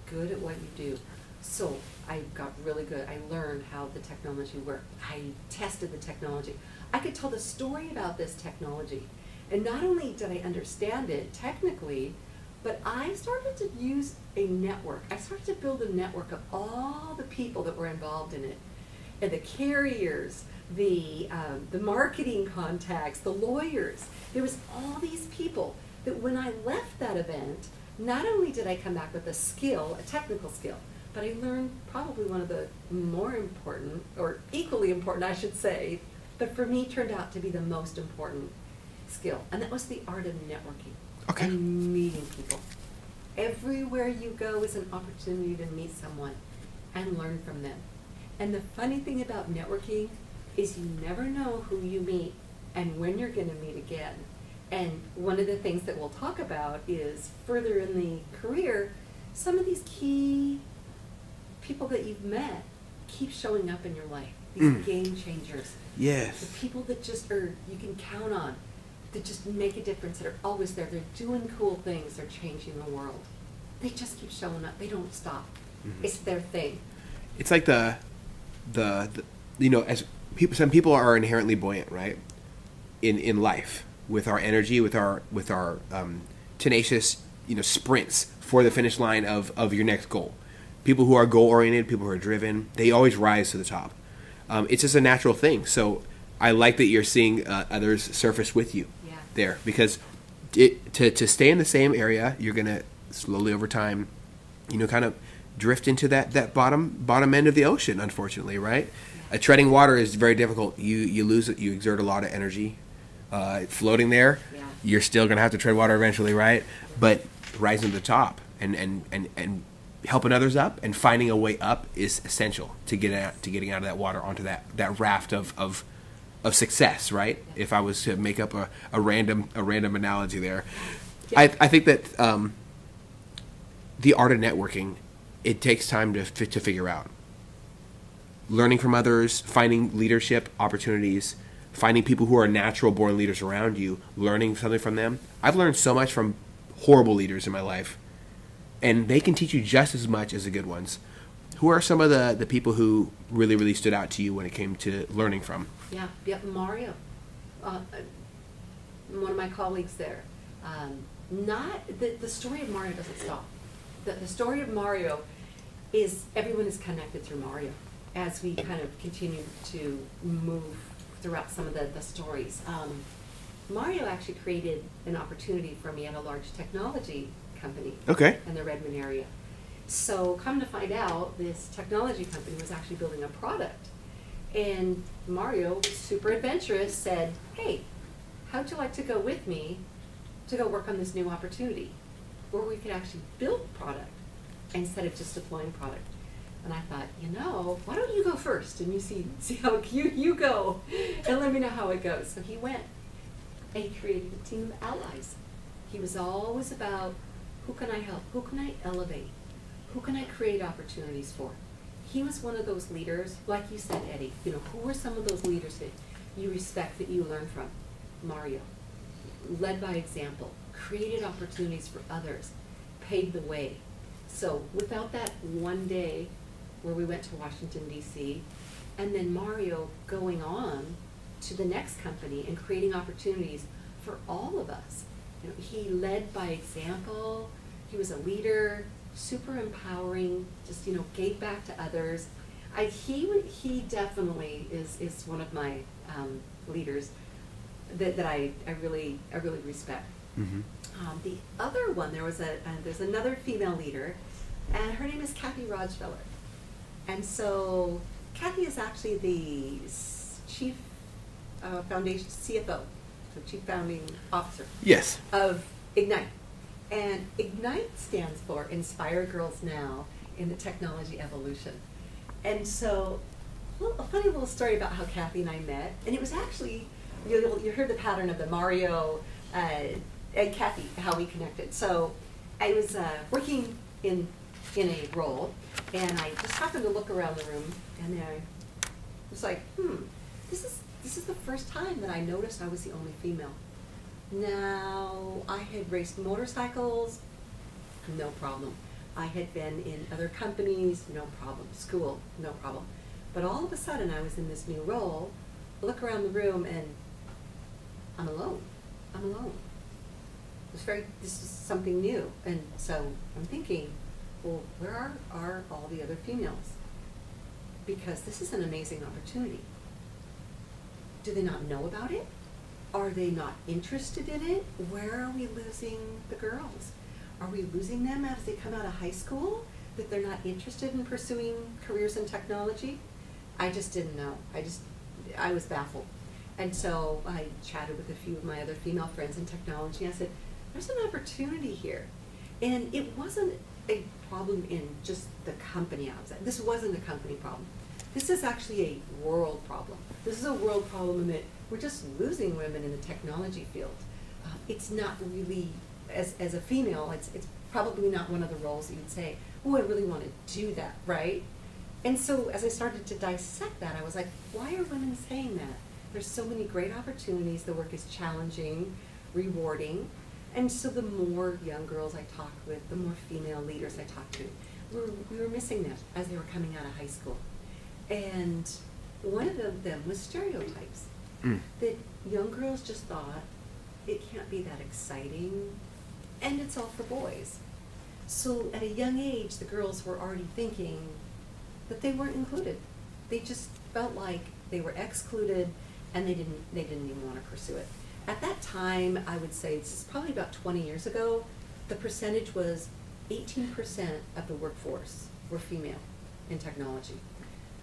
good at what you do. So I got really good. I learned how the technology worked. I tested the technology. I could tell the story about this technology. And not only did I understand it technically, but I started to use a network. I started to build a network of all the people that were involved in it. And the carriers, the marketing contacts, the lawyers. There was all these people that when I left that event, not only did I come back with a skill, a technical skill, but I learned probably one of the more important, or equally important, I should say, but for me turned out to be the most important skill, and that was the art of networking. Okay. And meeting people. Everywhere you go is an opportunity to meet someone and learn from them. And the funny thing about networking is you never know who you meet and when you're going to meet again. And one of the things that we'll talk about is further in the career, some of these key people that you've met keep showing up in your life. These game changers. Yes. The people that just are, you can count on, that just make a difference, that are always there. They're doing cool things. They're changing the world. They just keep showing up. They don't stop. It's their thing. It's like the you know, as people, some people are inherently buoyant, right? In life, with our energy, with our tenacious, you know, sprints for the finish line of your next goal. People who are goal oriented, people who are driven, they always rise to the top. It's just a natural thing. So I like that you're seeing others surface with you there, because to stay in the same area, you're gonna slowly over time, you know, kind of drift into that bottom end of the ocean, unfortunately, right? Treading water is very difficult. You lose it. You exert a lot of energy. Floating there, you're still gonna have to tread water eventually, right? But rising to the top and helping others up and finding a way up is essential to getting out of that water onto that raft of success, right? If I was to make up a random analogy there, I think that the art of networking, it takes time to figure out. Learning from others, finding leadership opportunities, finding people who are natural born leaders around you, learning something from them. I've learned so much from horrible leaders in my life, and they can teach you just as much as the good ones. Who are some of the people who really, really stood out to you when it came to learning from? Yeah, Mario. One of my colleagues there. The story of Mario doesn't stop. The story of Mario is everyone is connected through Mario as we kind of continue to move throughout some of the stories. Mario actually created an opportunity for me at a large technology company in the Redmond area. So come to find out, this technology company was actually building a product. And Mario, super adventurous, said, hey, how'd you like to go with me to go work on this new opportunity where we could actually build product instead of just deploying product? And I thought, why don't you go first and you see how cute you go and let me know how it goes. So he went and he created a team of allies. He was always about, who can I help? Who can I elevate? Who can I create opportunities for? He was one of those leaders, like you said, Eddie, who were some of those leaders that you respect, that you learn from? Mario. Led by example, created opportunities for others, paved the way. So without that one day where we went to Washington, D.C., and then Mario going on to the next company and creating opportunities for all of us. He led by example. He was a leader, super empowering, just, gave back to others. He definitely is one of my leaders that I really respect. Mm-hmm. The other one, there's another female leader, and her name is Kathy Rodgefeller. And so Kathy is actually the chief foundation CFO, the chief founding officer. Yes. Of Ignite. And Ignite stands for Inspire Girls Now in the Technology Evolution. And so, a funny little story about how Kathy and I met. And it was actually you heard the pattern of the Mario and Kathy, how we connected. So I was working in a role, and I just happened to look around the room, and I was like, this is the first time that I noticed I was the only female. Now, I had raced motorcycles, no problem. I had been in other companies, no problem. School, no problem. But all of a sudden, I was in this new role, look around the room, and I'm alone. I'm alone. This is something new. And so I'm thinking, well, where are all the other females? Because this is an amazing opportunity. Do they not know about it? Are they not interested in it? Where are we losing the girls? Are we losing them as they come out of high school? That they're not interested in pursuing careers in technology? I just didn't know. I was baffled. And so I chatted with a few of my other female friends in technology. I said, there's an opportunity here. And it wasn't a problem in just the company I was at. This wasn't a company problem. This is actually a world problem. This is a world problem in that we're just losing women in the technology field. It's not really, as a female, it's probably not one of the roles that you'd say, oh, I really want to do that, right? And so as I started to dissect that, I was like, why are women saying that? There's so many great opportunities. The work is challenging, rewarding. And so the more young girls I talked with, the more female leaders I talked to, we were missing them as they were coming out of high school. And one of them was stereotypes. That young girls just thought, it can't be that exciting, and it's all for boys. So at a young age, the girls were already thinking that they weren't included. They just felt like they were excluded, and they didn't even want to pursue it. At that time, I would say, this is probably about 20 years ago, the percentage was 18% of the workforce were female in technology.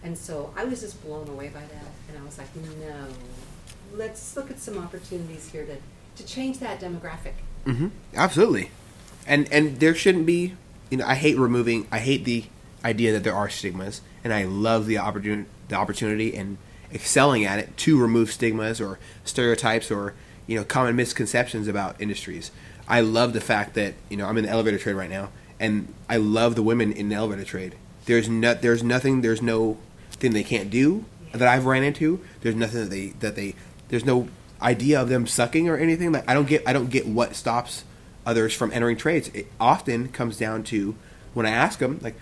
And so I was just blown away by that, and I was like, no, let's look at some opportunities here to change that demographic. Absolutely. And there shouldn't be, I hate the idea that there are stigmas, and I love the opportunity and excelling at it to remove stigmas or stereotypes or common misconceptions about industries. I love the fact that I'm in the elevator trade right now, and I love the women in the elevator trade. There's no thing they can't do that I've ran into. There's nothing that there's no idea of them sucking or anything. Like I don't get what stops others from entering trades. It often comes down to when I ask them, like,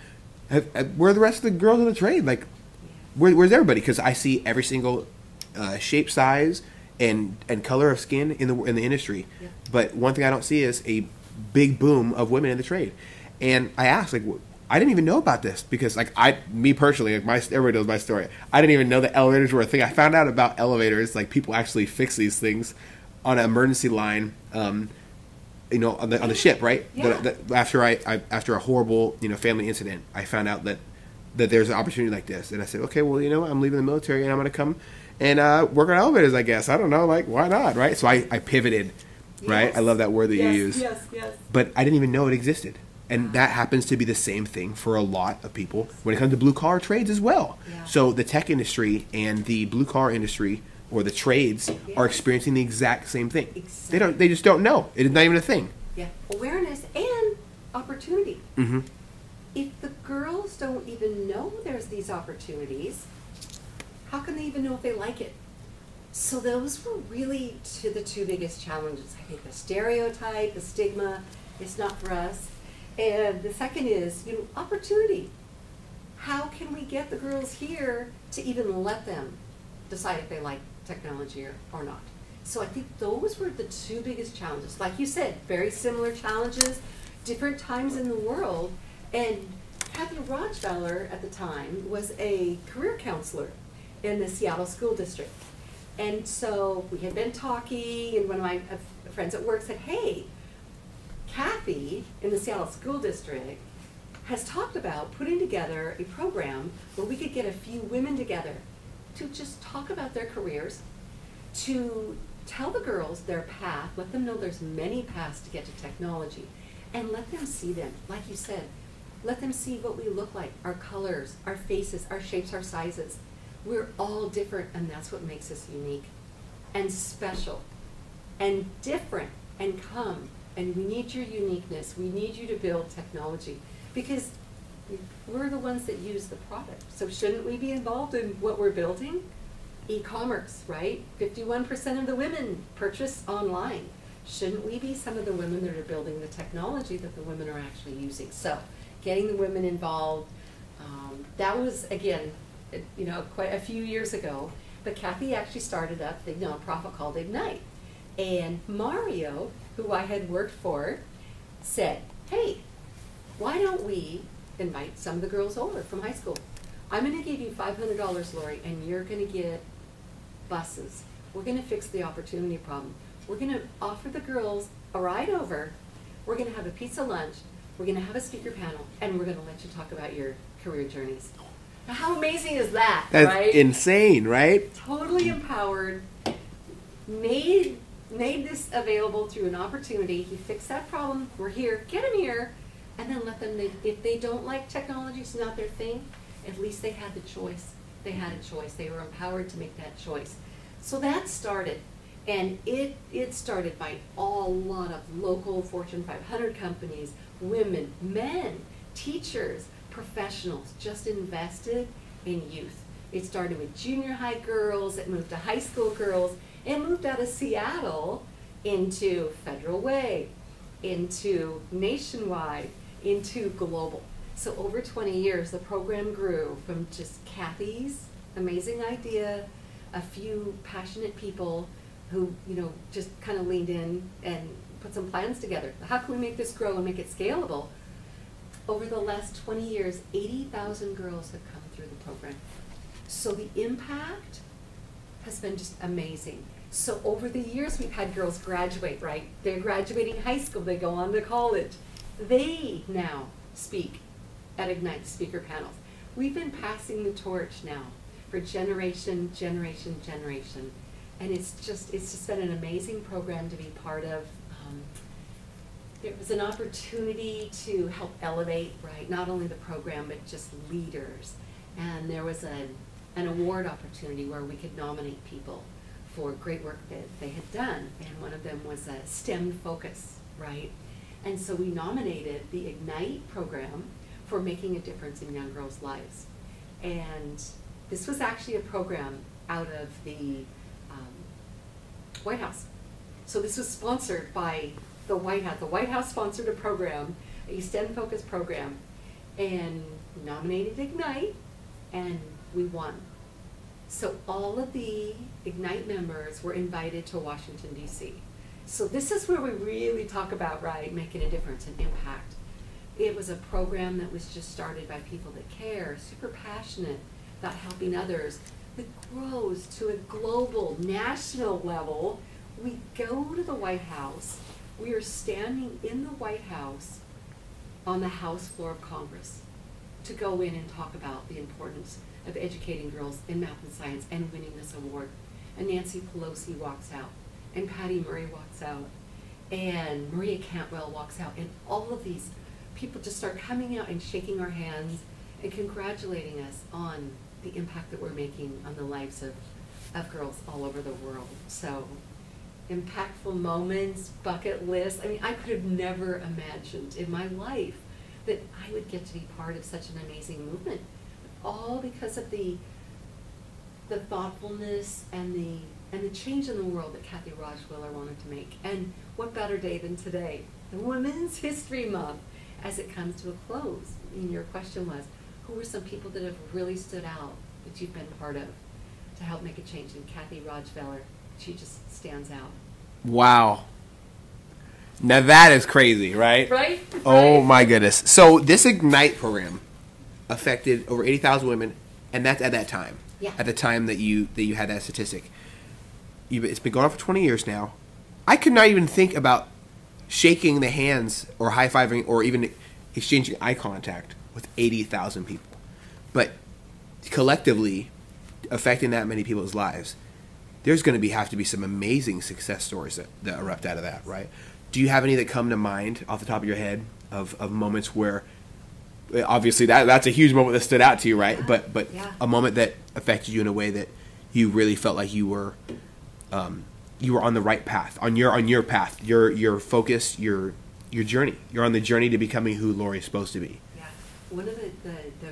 where are the rest of the girls in the trade? Like, where's everybody? Because I see every single shape, size, and color of skin in the industry. Yeah. But one thing I don't see is a big boom of women in the trade. And I asked, like, I didn't even know about this because, like, me personally, everybody knows my story. I didn't even know that elevators were a thing. I found out about elevators, like people actually fix these things on an emergency line, on the ship, right? Yeah. After a horrible, family incident, I found out that there's an opportunity like this, and I said, okay, well, I'm leaving the military and I'm going to come and work on elevators. I guess I don't know, like, why not, right? So I pivoted, right? I love that word that you use. Yes. But I didn't even know it existed. And that happens to be the same thing for a lot of people when it comes to blue-collar trades as well. Yeah. So the tech industry and the blue-collar industry or the trades are experiencing the exact same thing. Exactly. They just don't know. It is not even a thing. Yeah, awareness and opportunity. Mm-hmm. If the girls don't even know there's these opportunities, how can they even know if they like it? So those were really the two biggest challenges. I think the stereotype, the stigma, it's not for us. And the second is, opportunity. How can we get the girls here to even let them decide if they like technology or not? So I think those were the two biggest challenges. Like you said, very similar challenges, different times in the world. And Kathy Rajfeller at the time was a career counselor in the Seattle School District. And so we had been talking, and one of my friends at work said, hey, Kathy in the Seattle School District has talked about putting together a program where we could get a few women together to just talk about their careers, to tell the girls their path, let them know there's many paths to get to technology, and let them see them. Like you said, let them see what we look like, our colors, our faces, our shapes, our sizes. We're all different, and that's what makes us unique. and special and different and come. And we need your uniqueness. We need you to build technology because we're the ones that use the product. So shouldn't we be involved in what we're building? E-commerce, right? 51% of the women purchase online. Shouldn't we be some of the women that are building the technology that the women are actually using? So getting the women involved, that was, again, quite a few years ago. But Kathy actually started up the nonprofit called Ignite. And Mario, who I had worked for, said, hey, why don't we invite some of the girls over from high school? I'm going to give you $500, Lori, and you're going to get buses. We're going to fix the opportunity problem. We're going to offer the girls a ride over. We're going to have a pizza lunch. We're going to have a speaker panel, and we're going to let you talk about your career journeys. Now, how amazing is that, That's right? insane, right? Totally empowered, made this available through an opportunity. He fixed that problem. We're here. Get them here. And then let them, if they don't like technology, it's not their thing, at least they had the choice. They had a choice. They were empowered to make that choice. So that started. And it started by a lot of local Fortune 500 companies, women, men, teachers, professionals just invested in youth. It started with junior high girls, it moved to high school girls, it moved out of Seattle into Federal Way, into nationwide, into global. So over 20 years, the program grew from just Kathy's amazing idea, a few passionate people who, just kind of leaned in and put some plans together. How can we make this grow and make it scalable? Over the last 20 years, 80,000 girls have come through the program. So the impact has been just amazing. So over the years, we've had girls graduate, right? They're graduating high school, they go on to college. They now speak at Ignite speaker panels. We've been passing the torch now for generation. And it's just been an amazing program to be part of. There was an opportunity to help elevate, right, not only the program, but just leaders. And there was an award opportunity where we could nominate people for great work that they had done. And one of them was a STEM focus, right? And so we nominated the Ignite program for making a difference in young girls' lives. And this was actually a program out of the White House. So this was sponsored by the White House. The White House sponsored a program, a STEM-focused program, and nominated Ignite, and we won. So all of the Ignite members were invited to Washington, D.C. So this is where we really talk about, right, making a difference and impact. It was a program that was just started by people that care, super passionate about helping others, that grows to a global, national level. We go to the White House. We are standing in the White House on the House floor of Congress to go in and talk about the importance of educating girls in math and science and winning this award. And Nancy Pelosi walks out, and Patty Murray walks out, and Maria Cantwell walks out, and all of these people just start coming out and shaking our hands and congratulating us on the impact that we're making on the lives of girls all over the world. So, impactful moments, bucket lists. I mean, I could have never imagined in my life that I would get to be part of such an amazing movement. All because of the thoughtfulness and the change in the world that Kathy Rajwiller wanted to make. And what better day than today, the Women's History Month, as it comes to a close. And your question was, who are some people that have really stood out that you've been part of to help make a change? And Kathy Rajwiller, she just stands out. Wow. Now that is crazy, right? Right? Oh my goodness. So this Ignite program affected over 80,000 women, and that's at that time. Yeah. At the time that you had that statistic. It's been going on for 20 years now. I could not even think about shaking the hands or high-fiving or even exchanging eye contact with 80,000 people. But collectively, affecting that many people's lives, there's going to have to be some amazing success stories that erupt out of that, right? Do you have any that come to mind off the top of your head of moments where, obviously that's a huge moment that stood out to you, right? Yeah. But Yeah. a moment that affected you in a way that you really felt like you were you are on the right path, on your path, your focus, your journey. You're on the journey to becoming who Lori's supposed to be. Yeah. One of the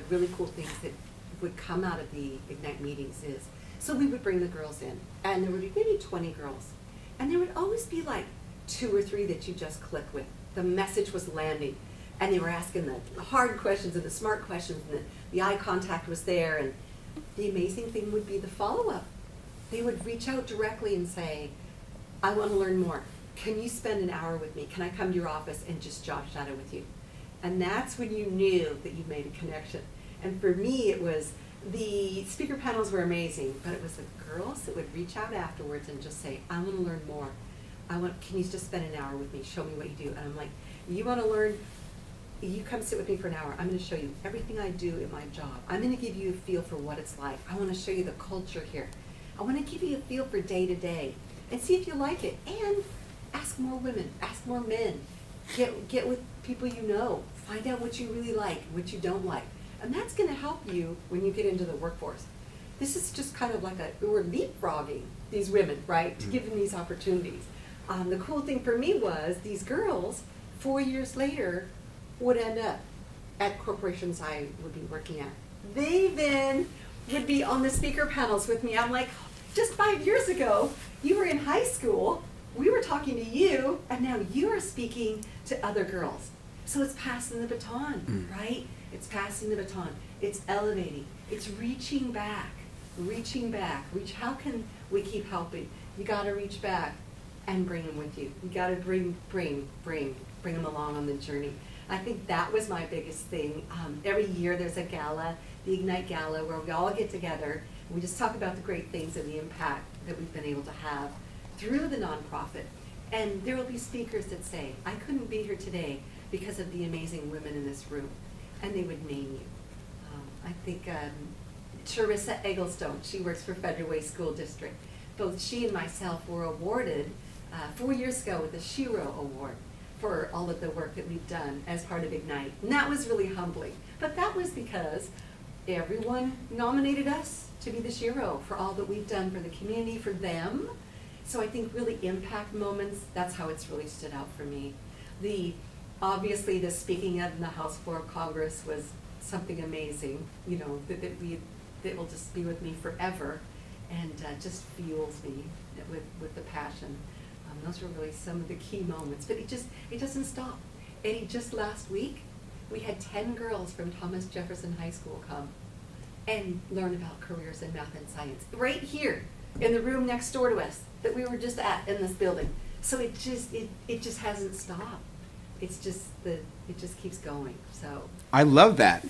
really cool things that would come out of the Ignite meetings is, so we would bring the girls in, and there would be maybe 20 girls, and there would always be like 2 or 3 that you just click with. The message was landing, and they were asking the hard questions and the smart questions, and the eye contact was there, and the amazing thing would be the follow-up. They would reach out directly and say, I want to learn more. Can you spend an hour with me? Can I come to your office and just job shadow with you? And that's when you knew that you'd made a connection. And for me, it was the speaker panels were amazing, but it was the girls that would reach out afterwards and just say, I want to learn more. Can you just spend an hour with me? Show me what you do. And I'm like, you want to learn? You come sit with me for an hour. I'm going to show you everything I do in my job. I'm going to give you a feel for what it's like. I want to show you the culture here. I want to give you a feel for day to day and see if you like it. And ask more women, ask more men. Get with people you know. Find out what you really like, what you don't like. And that's going to help you when you get into the workforce. This is just kind of like we're leapfrogging these women, right, to give them these opportunities. The cool thing for me was these girls, 4 years later, would end up at corporations I would be working at. They then would be on the speaker panels with me. I'm like, just 5 years ago, you were in high school, we were talking to you, and now you are speaking to other girls. So it's passing the baton, right? It's passing the baton. It's elevating. It's reaching back. How can we keep helping? You got to reach back and bring them with you. You got to bring them along on the journey. I think that was my biggest thing. Every year there's a gala, the Ignite Gala, where we all get together and we just talk about the great things and the impact that we've been able to have through the nonprofit. And there will be speakers that say, I couldn't be here today because of the amazing women in this room. And they would name you. I think Charissa Egglestone, she works for Federal Way School District. Both she and myself were awarded 4 years ago with the Shiro Award for all of the work that we've done as part of Ignite. And that was really humbling. But that was because everyone nominated us to be the Shiro for all that we've done for the community, for them. So I think really impact moments, that's how it's really stood out for me. Obviously the speaking of in the House floor of Congress was something amazing, you know, that will just be with me forever and just fuels me with the passion. Those were really some of the key moments, but it doesn't stop. Eddie, just last week, we had 10 girls from Thomas Jefferson High School come and learn about careers in math and science, right here in the room next door to us that we were just at in this building. So it just hasn't stopped. It just keeps going. So I love that.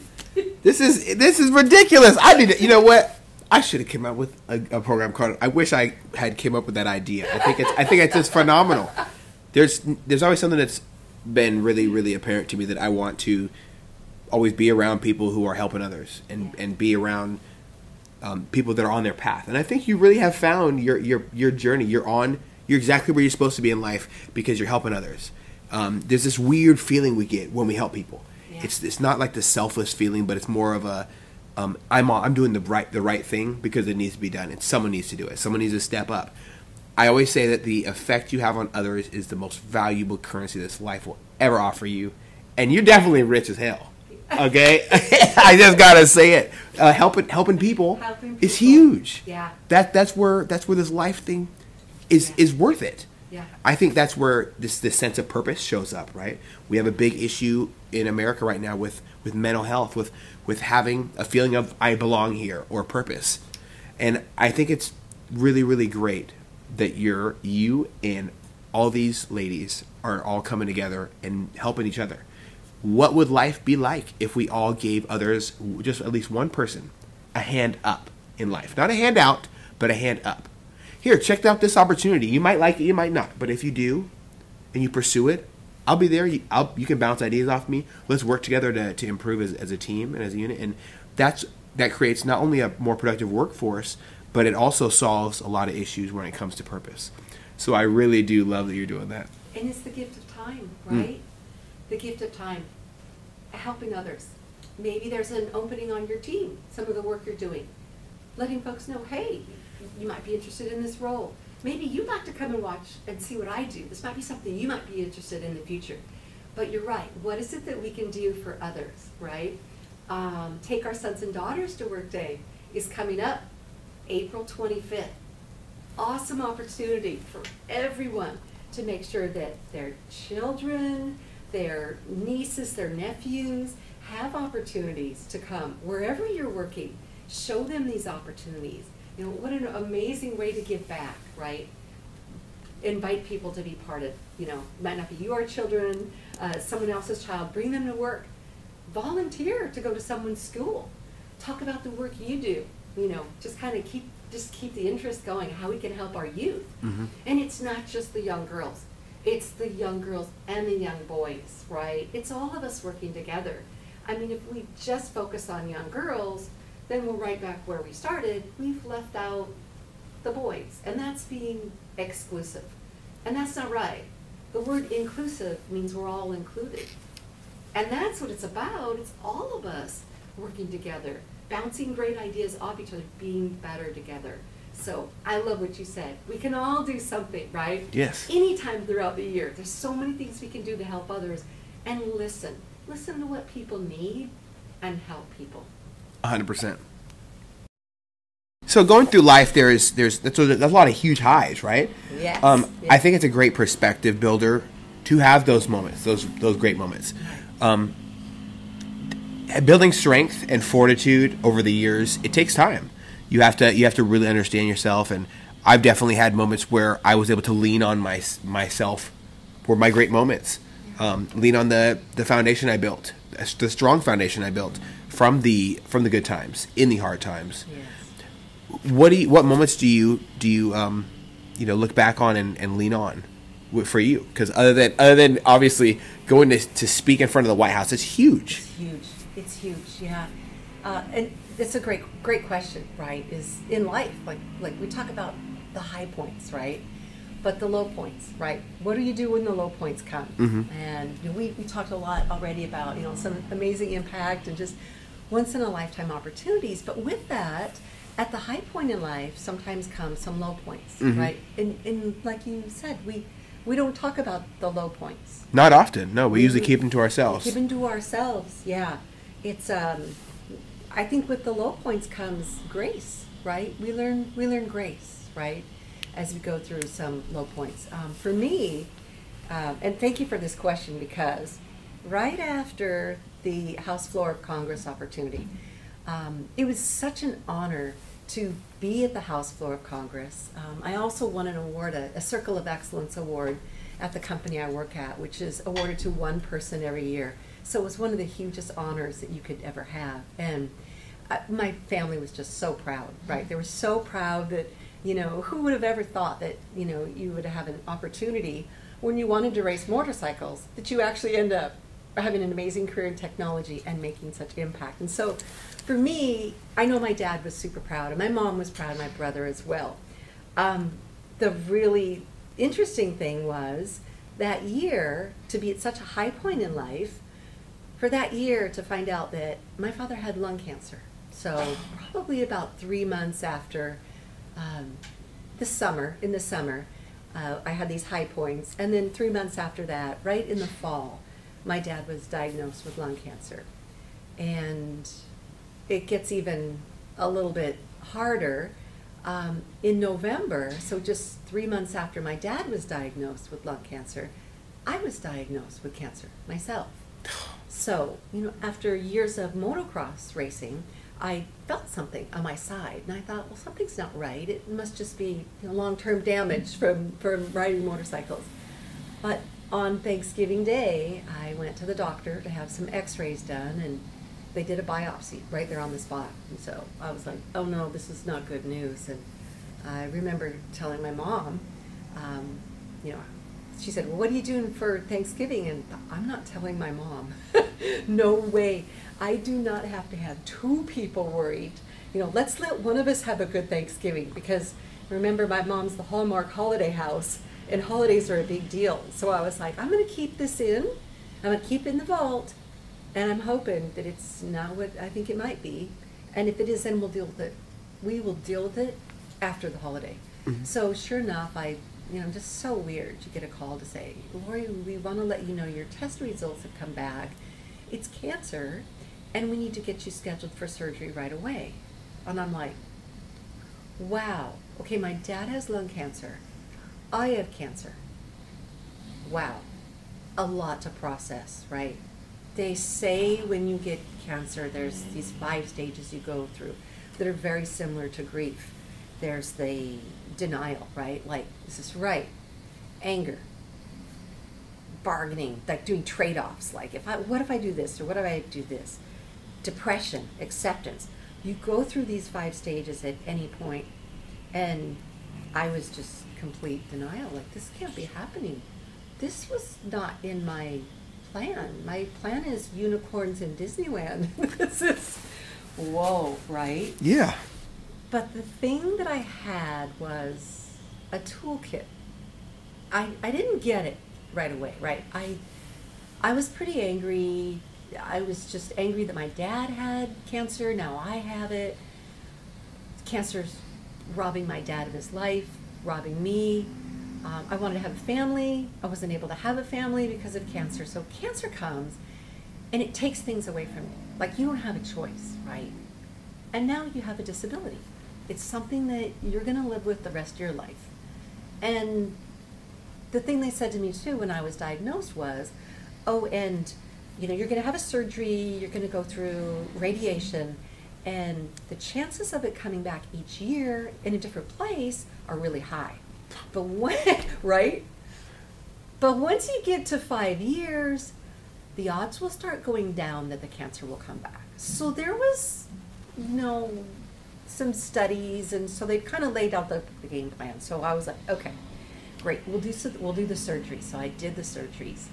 This is ridiculous. You know what? I should have come up with a program called. I wish I had came up with that idea. I think it's just phenomenal. There's always something that's been really, really apparent to me that I want to always be around people who are helping others and be around people that are on their path. And I think you really have found your journey. You're exactly where you're supposed to be in life because you're helping others. There's this weird feeling we get when we help people. Yeah. It's not like the selfless feeling, but it's more of a I'm doing the right thing because it needs to be done, and someone needs to do it. Someone needs to step up. I always say that the effect you have on others is the most valuable currency this life will ever offer you, and you're definitely rich as hell. Okay, I just gotta say it. Helping people is huge. Yeah, that's where this life thing is worth it. Yeah. I think that's where this sense of purpose shows up, right? We have a big issue in America right now with mental health, with having a feeling of I belong here or purpose. And I think it's really, really great that you and all these ladies are all coming together and helping each other. What would life be like if we all gave others, just at least one person, a hand up in life? Not a hand out, but a hand up. Here, check out this opportunity. You might like it, you might not. But if you do, and you pursue it, I'll be there. You can bounce ideas off me. Let's work together to improve as a team and as a unit. And that creates not only a more productive workforce, but it also solves a lot of issues when it comes to purpose. So I really do love that you're doing that. And it's the gift of time, right? The gift of time. Helping others. Maybe there's an opening on your team, some of the work you're doing. Letting folks know, hey, you might be interested in this role. maybe you'd like to come and watch and see what I do. This might be something you might be interested in the future. But you're right. What is it that we can do for others, right? Take Our Sons and Daughters to Work Day is coming up April 25th. Awesome opportunity for everyone to make sure that their children, their nieces, their nephews have opportunities to come wherever you're working. Show them these opportunities. You know, what an amazing way to give back, right? Invite people to be part of, you know, might not be your children, someone else's child. Bring them to work. Volunteer to go to someone's school. Talk about the work you do. You know, just kind of keep the interest going, how we can help our youth. Mm-hmm. And it's not just the young girls. It's the young girls and the young boys, right? It's all of us working together. I mean, if we just focus on young girls, then we're right back where we started. We've left out the boys, and that's being exclusive. And that's not right. The word inclusive means we're all included. And that's what it's about. It's all of us working together, bouncing great ideas off each other, being better together. So I love what you said. We can all do something, right? Yes. Anytime throughout the year. There's so many things we can do to help others. And listen. Listen to what people need and help people. 100%. So going through life, there's a lot of huge highs, right? Yes. Yes. I think it's a great perspective builder to have those moments, those great moments. Building strength and fortitude over the years, it takes time. You have to really understand yourself, and I've definitely had moments where I was able to lean on myself for my great moments. Lean on the foundation I built, the strong foundation I built from the good times, in the hard times. Yes. What moments do you look back on and lean on for you? Because other than obviously going to speak in front of the White House, it's huge. It's huge, yeah. And it's a great question, right? Is in life, like we talk about the high points, right? But the low points, right? What do you do when the low points come? Mm-hmm. And we talked a lot already about some amazing impact and just once in a lifetime opportunities. But with that, at the high point in life, sometimes come some low points, mm-hmm. right? And like you said, we don't talk about the low points. Not often. No, we usually keep them to ourselves. Keep them to ourselves. Yeah, it's. I think with the low points comes grace, right? We learn grace, right? As we go through some low points. For me, and thank you for this question, because right after the House Floor of Congress opportunity, it was such an honor to be at the House Floor of Congress. I also won an award, a Circle of Excellence award at the company I work at, which is awarded to one person every year. So it was one of the hugest honors that you could ever have. And my family was just so proud, right? They were so proud that, who would have ever thought that, you would have an opportunity when you wanted to race motorcycles, that you actually end up having an amazing career in technology and making such impact. And so for me, I know my dad was super proud, and my mom was proud, and my brother as well. The really interesting thing was that year, to be at such a high point in life, for that year to find out that my father had lung cancer. So probably about 3 months after in the summer, I had these high points. And then 3 months after that, right in the fall, my dad was diagnosed with lung cancer. And it gets even a little bit harder. In November, so just 3 months after my dad was diagnosed with lung cancer, I was diagnosed with cancer myself. So, after years of motocross racing, I felt something on my side, and I thought, well, something's not right. It must just be long-term damage from riding motorcycles. But on Thanksgiving Day, I went to the doctor to have some x-rays done, and they did a biopsy right there on the spot. And so I was like, oh no, this is not good news. And I remember telling my mom, she said, well, what are you doing for Thanksgiving? And I'm not telling my mom. No way. I do not have to have two people worried. Let's let one of us have a good Thanksgiving, because remember, my mom's the Hallmark holiday house, and holidays are a big deal. So I was like, I'm going to keep this in. I'm going to keep it in the vault, and I'm hoping that it's not what I think it might be. And if it is, then we'll deal with it. We will deal with it after the holiday. So sure enough, just so weird. You get a call to say, Lori, we want to let you know your test results have come back. It's cancer, and we need to get you scheduled for surgery right away. And I'm like, wow. Okay, my dad has lung cancer. I have cancer. Wow. A lot to process, right? They say when you get cancer, there's these 5 stages you go through that are very similar to grief. There's the denial, right? Like, is this right? Anger, bargaining, like doing trade-offs. Like, what if I do this, or what if I do this? Depression, acceptance. You go through these 5 stages at any point, and I was just complete denial. Like, this can't be happening. This was not in my plan. My plan is unicorns in Disneyland. This is, whoa, right? Yeah. But the thing that I had was a toolkit. I didn't get it right away, right? I was pretty angry. I was just angry that my dad had cancer. Now I have it. Cancer's robbing my dad of his life, robbing me. I wanted to have a family. I wasn't able to have a family because of cancer. So cancer comes, and it takes things away from you. Like, you don't have a choice, right? And now you have a disability. It's something that you're going to live with the rest of your life. And the thing they said to me, too, when I was diagnosed was, oh, and, you're going to have a surgery, you're going to go through radiation, and the chances of it coming back each year in a different place are really high. But right? But once you get to 5 years, the odds will start going down that the cancer will come back. So there was, some studies, and so they kind of laid out the game plan. So I was like, okay, great, we'll do the surgery. So I did the surgeries,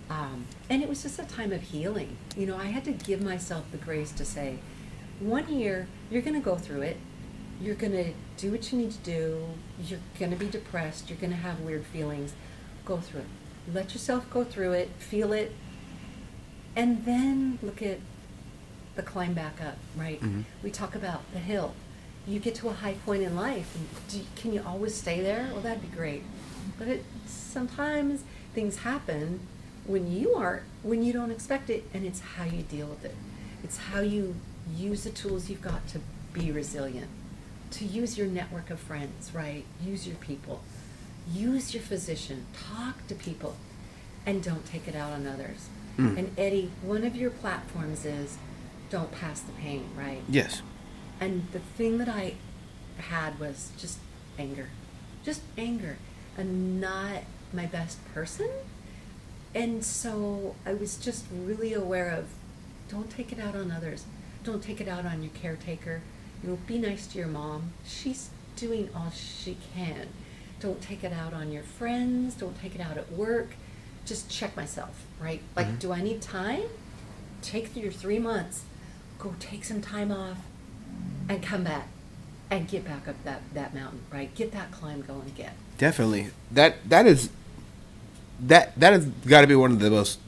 and it was just a time of healing. I had to give myself the grace to say, 1 year, you're going to go through it. You're going to do what you need to do. You're going to be depressed. You're going to have weird feelings. Go through it. Let yourself go through it, feel it, and then look at the climb back up, right? Mm-hmm. We talk about the hill. You get to a high point in life, and can you always stay there? Well, that'd be great. But sometimes things happen when you don't expect it, and it's how you deal with it. It's how you use the tools you've got to be resilient, to use your network of friends, right? Use your people. Use your physician. Talk to people, and don't take it out on others. Mm. And Eddie, one of your platforms is don't pass the pain, right? Yes. And the thing that I had was just anger, and not my best person. And so I was just really aware of, don't take it out on others. Don't take it out on your caretaker. Be nice to your mom. She's doing all she can. Don't take it out on your friends. Don't take it out at work. Just check myself, right? Like, mm-hmm. Do I need time? Take your 3 months. Go take some time off and come back and get back up that mountain, right? Get that climb going again. Definitely. That has got to be one of the most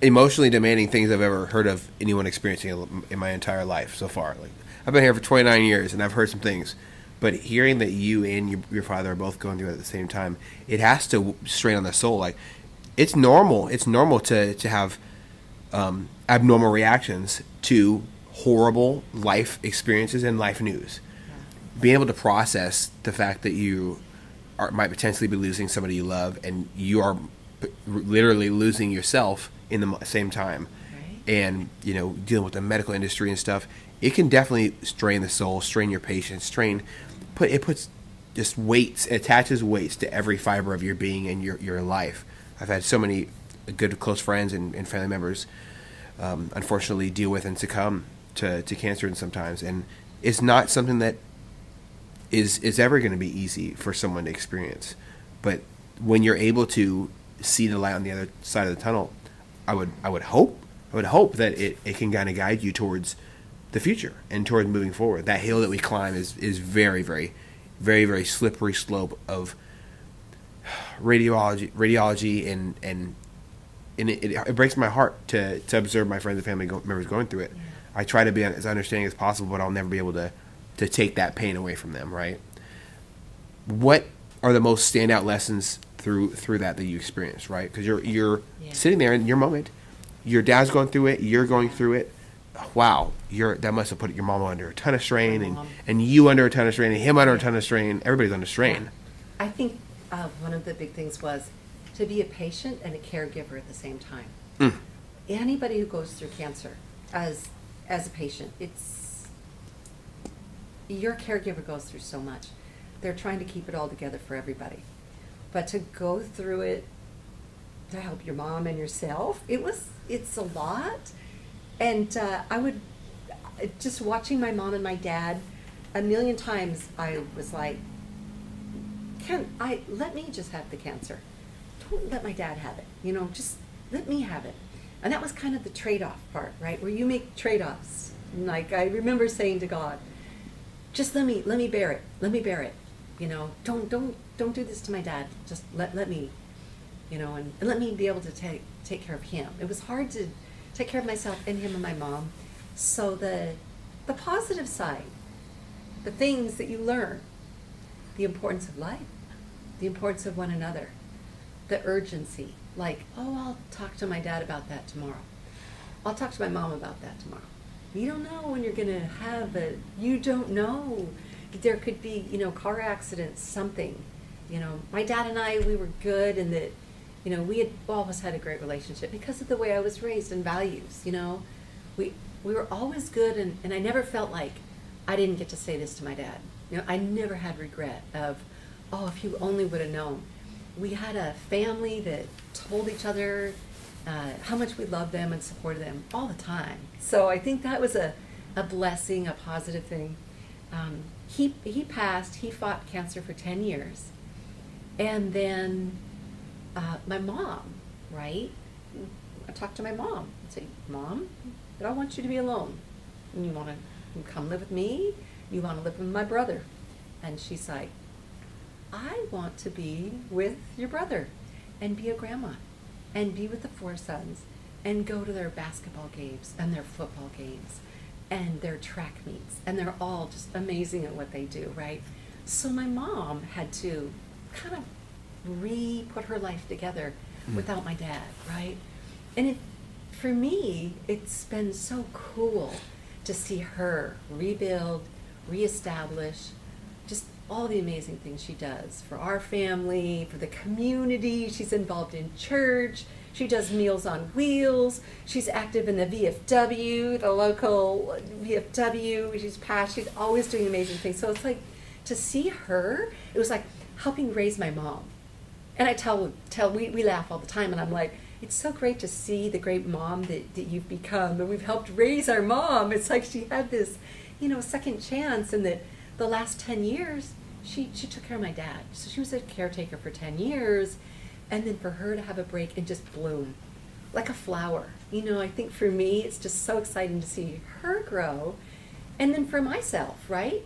emotionally demanding things I've ever heard of anyone experiencing in my entire life so far. Like, I've been here for 29 years, and I've heard some things. But hearing that you and your father are both going through it at the same time, it has to strain on the soul. Like, it's normal. It's normal to have abnormal reactions to horrible life experiences and life news. Yeah. Being able to process the fact that you might potentially be losing somebody you love, and you are literally losing yourself in the same time. Right. And, dealing with the medical industry and stuff, it can definitely strain the soul, strain your patience, it puts just weights, it attaches weights to every fiber of your being and your life. I've had so many good close friends and family members unfortunately deal with and succumb to cancer sometimes, and it's not something that is ever going to be easy for someone to experience. But when you're able to see the light on the other side of the tunnel, I would hope that it can kind of guide you towards the future and towards moving forward. That hill that we climb is very, very, very, very slippery slope of radiology, and it breaks my heart to observe my friends and family members going through it. Yeah. I try to be as understanding as possible, but I'll never be able to take that pain away from them, right? what are the most standout lessons through that you experienced, right? Because you're sitting there in your moment. Your dad's going through it. You're going through it. Wow, that must have put your mama under a ton of strain, and you under a ton of strain, and him under a ton of strain. Everybody's under strain. Yeah. I think one of the big things was to be a patient and a caregiver at the same time. Anybody who goes through cancer as a patient, your caregiver goes through so much. They're trying to keep it all together for everybody. But to go through it, to help your mom and yourself, it's a lot. And I would, just watching my mom and my dad, a million times I was like, let me just have the cancer. Don't let my dad have it, just let me have it. And that was kind of the trade-off part, right? Where you make trade-offs. Like I remember saying to God, just let me bear it. Let me bear it. Don't do this to my dad. Just let me, and let me be able to take care of him. It was hard to take care of myself and him and my mom. So the positive side, the things that you learn, the importance of life, the importance of one another, the urgency, like, I'll talk to my dad about that tomorrow. I'll talk to my mom about that tomorrow. You don't know when you're going to have you don't know. There could be, car accidents, something. My dad and I, we were good, and that, we had always had a great relationship because of the way I was raised and values, We were always good, and I never felt like I didn't get to say this to my dad. I never had regret of, if you only would have known. We had a family that told each other how much we loved them and supported them all the time. So I think that was a blessing, a positive thing. He passed. He fought cancer for 10 years. And then my mom, right? I talked to my mom and say, Mom, I don't want you to be alone. You want to come live with me? You want to live with my brother? And she's like, I want to be with your brother and be a grandma and be with the 4 sons and go to their basketball games and their football games and their track meets. And they're all just amazing at what they do, right? So my mom had to kind of put her life together without my dad, right? And for me, it's been so cool to see her rebuild, reestablish, just all the amazing things she does for our family, for the community. She's involved in church. She does Meals on Wheels. She's active in the VFW, the local VFW. She's always doing amazing things. So it's like, to see her, it was like helping raise my mom. And I we laugh all the time, and I'm like, it's so great to see the great mom that you've become, and we've helped raise our mom. It's like she had this, second chance, and that the last 10 years, she took care of my dad. So she was a caretaker for 10 years, and then for her to have a break and just bloom like a flower. I think for me, it's just so exciting to see her grow. And then for myself, right?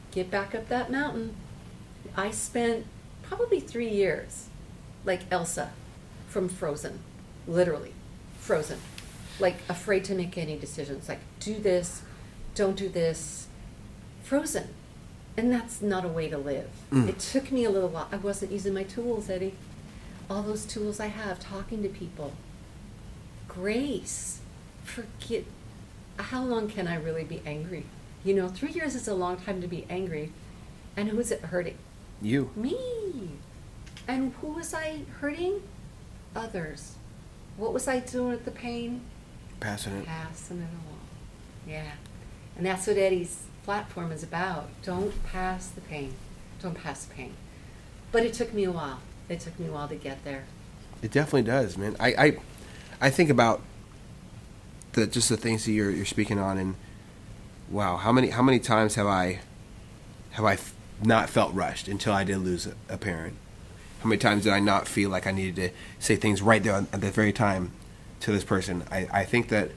Get back up that mountain. I spent probably 3 years like Elsa from Frozen, literally frozen, like afraid to make any decisions, like do this, don't do this, frozen. And that's not a way to live. It took me a little while. I wasn't using my tools, Eddie. All those tools I have, talking to people, grace, forget. How long can I really be angry? 3 years is a long time to be angry. And who is it hurting? You. Me. And who was I hurting? Others. What was I doing with the pain? Passing it along. Yeah. And that's what Eddie's platform is about. Don't pass the pain. Don't pass the pain. But it took me a while. It took me a while to get there. It definitely does, man. I think about the things that you're speaking on, and wow, how many times have I not felt rushed until I did lose a parent? How many times did I not feel like I needed to say things right there at the very time to this person? I think that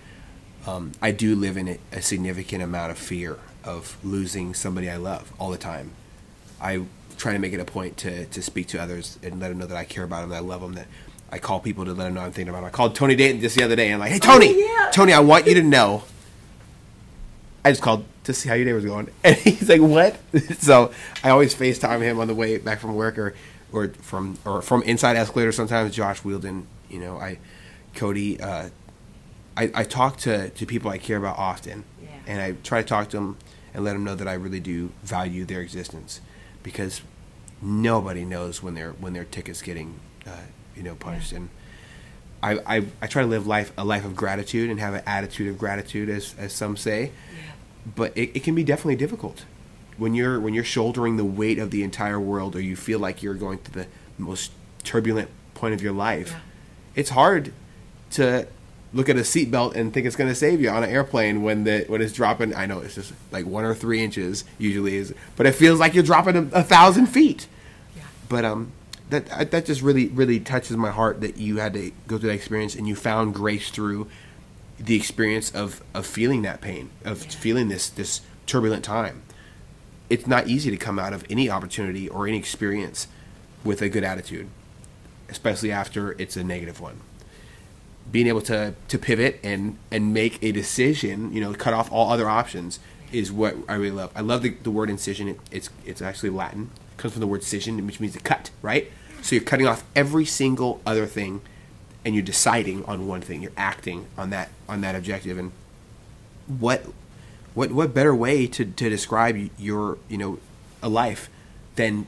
I do live in a significant amount of fear of losing somebody I love all the time. I try to make it a point to speak to others and let them know that I care about them, that I love them, that I call people to let them know I'm thinking about them. I called Tony Dayton just the other day and I'm like, hey, Tony! Oh, yeah. Tony, I want you to know. I just called to see how your day was going. And he's like, what? So I always FaceTime him on the way back from work or from inside escalator. Sometimes Josh Wielden, Cody, I talk to people I care about often, and I try to talk to them and let them know that I really do value their existence, because nobody knows when their ticket's getting punished. And I try to live a life of gratitude and have an attitude of gratitude, as some say. But it can be definitely difficult when you're shouldering the weight of the entire world, or you feel like you're going through the most turbulent point of your life. It's hard to look at a seatbelt and think it's going to save you on an airplane when it's dropping. I know it's just like 1 or 3 inches usually is, but it feels like you're dropping 1,000 feet. But that just really, really touches my heart that you had to go through that experience, and you found grace through the experience of feeling that pain, of feeling this turbulent time. It's not easy to come out of any opportunity or any experience with a good attitude, especially after it's a negative one. Being able to pivot and make a decision, cut off all other options, is what I really love. I love the word incision. It's actually Latin. It comes from the word scission, which means to cut, right? So you're cutting off every single other thing, and you're deciding on one thing. You're acting on that objective. And what better way to describe your a life than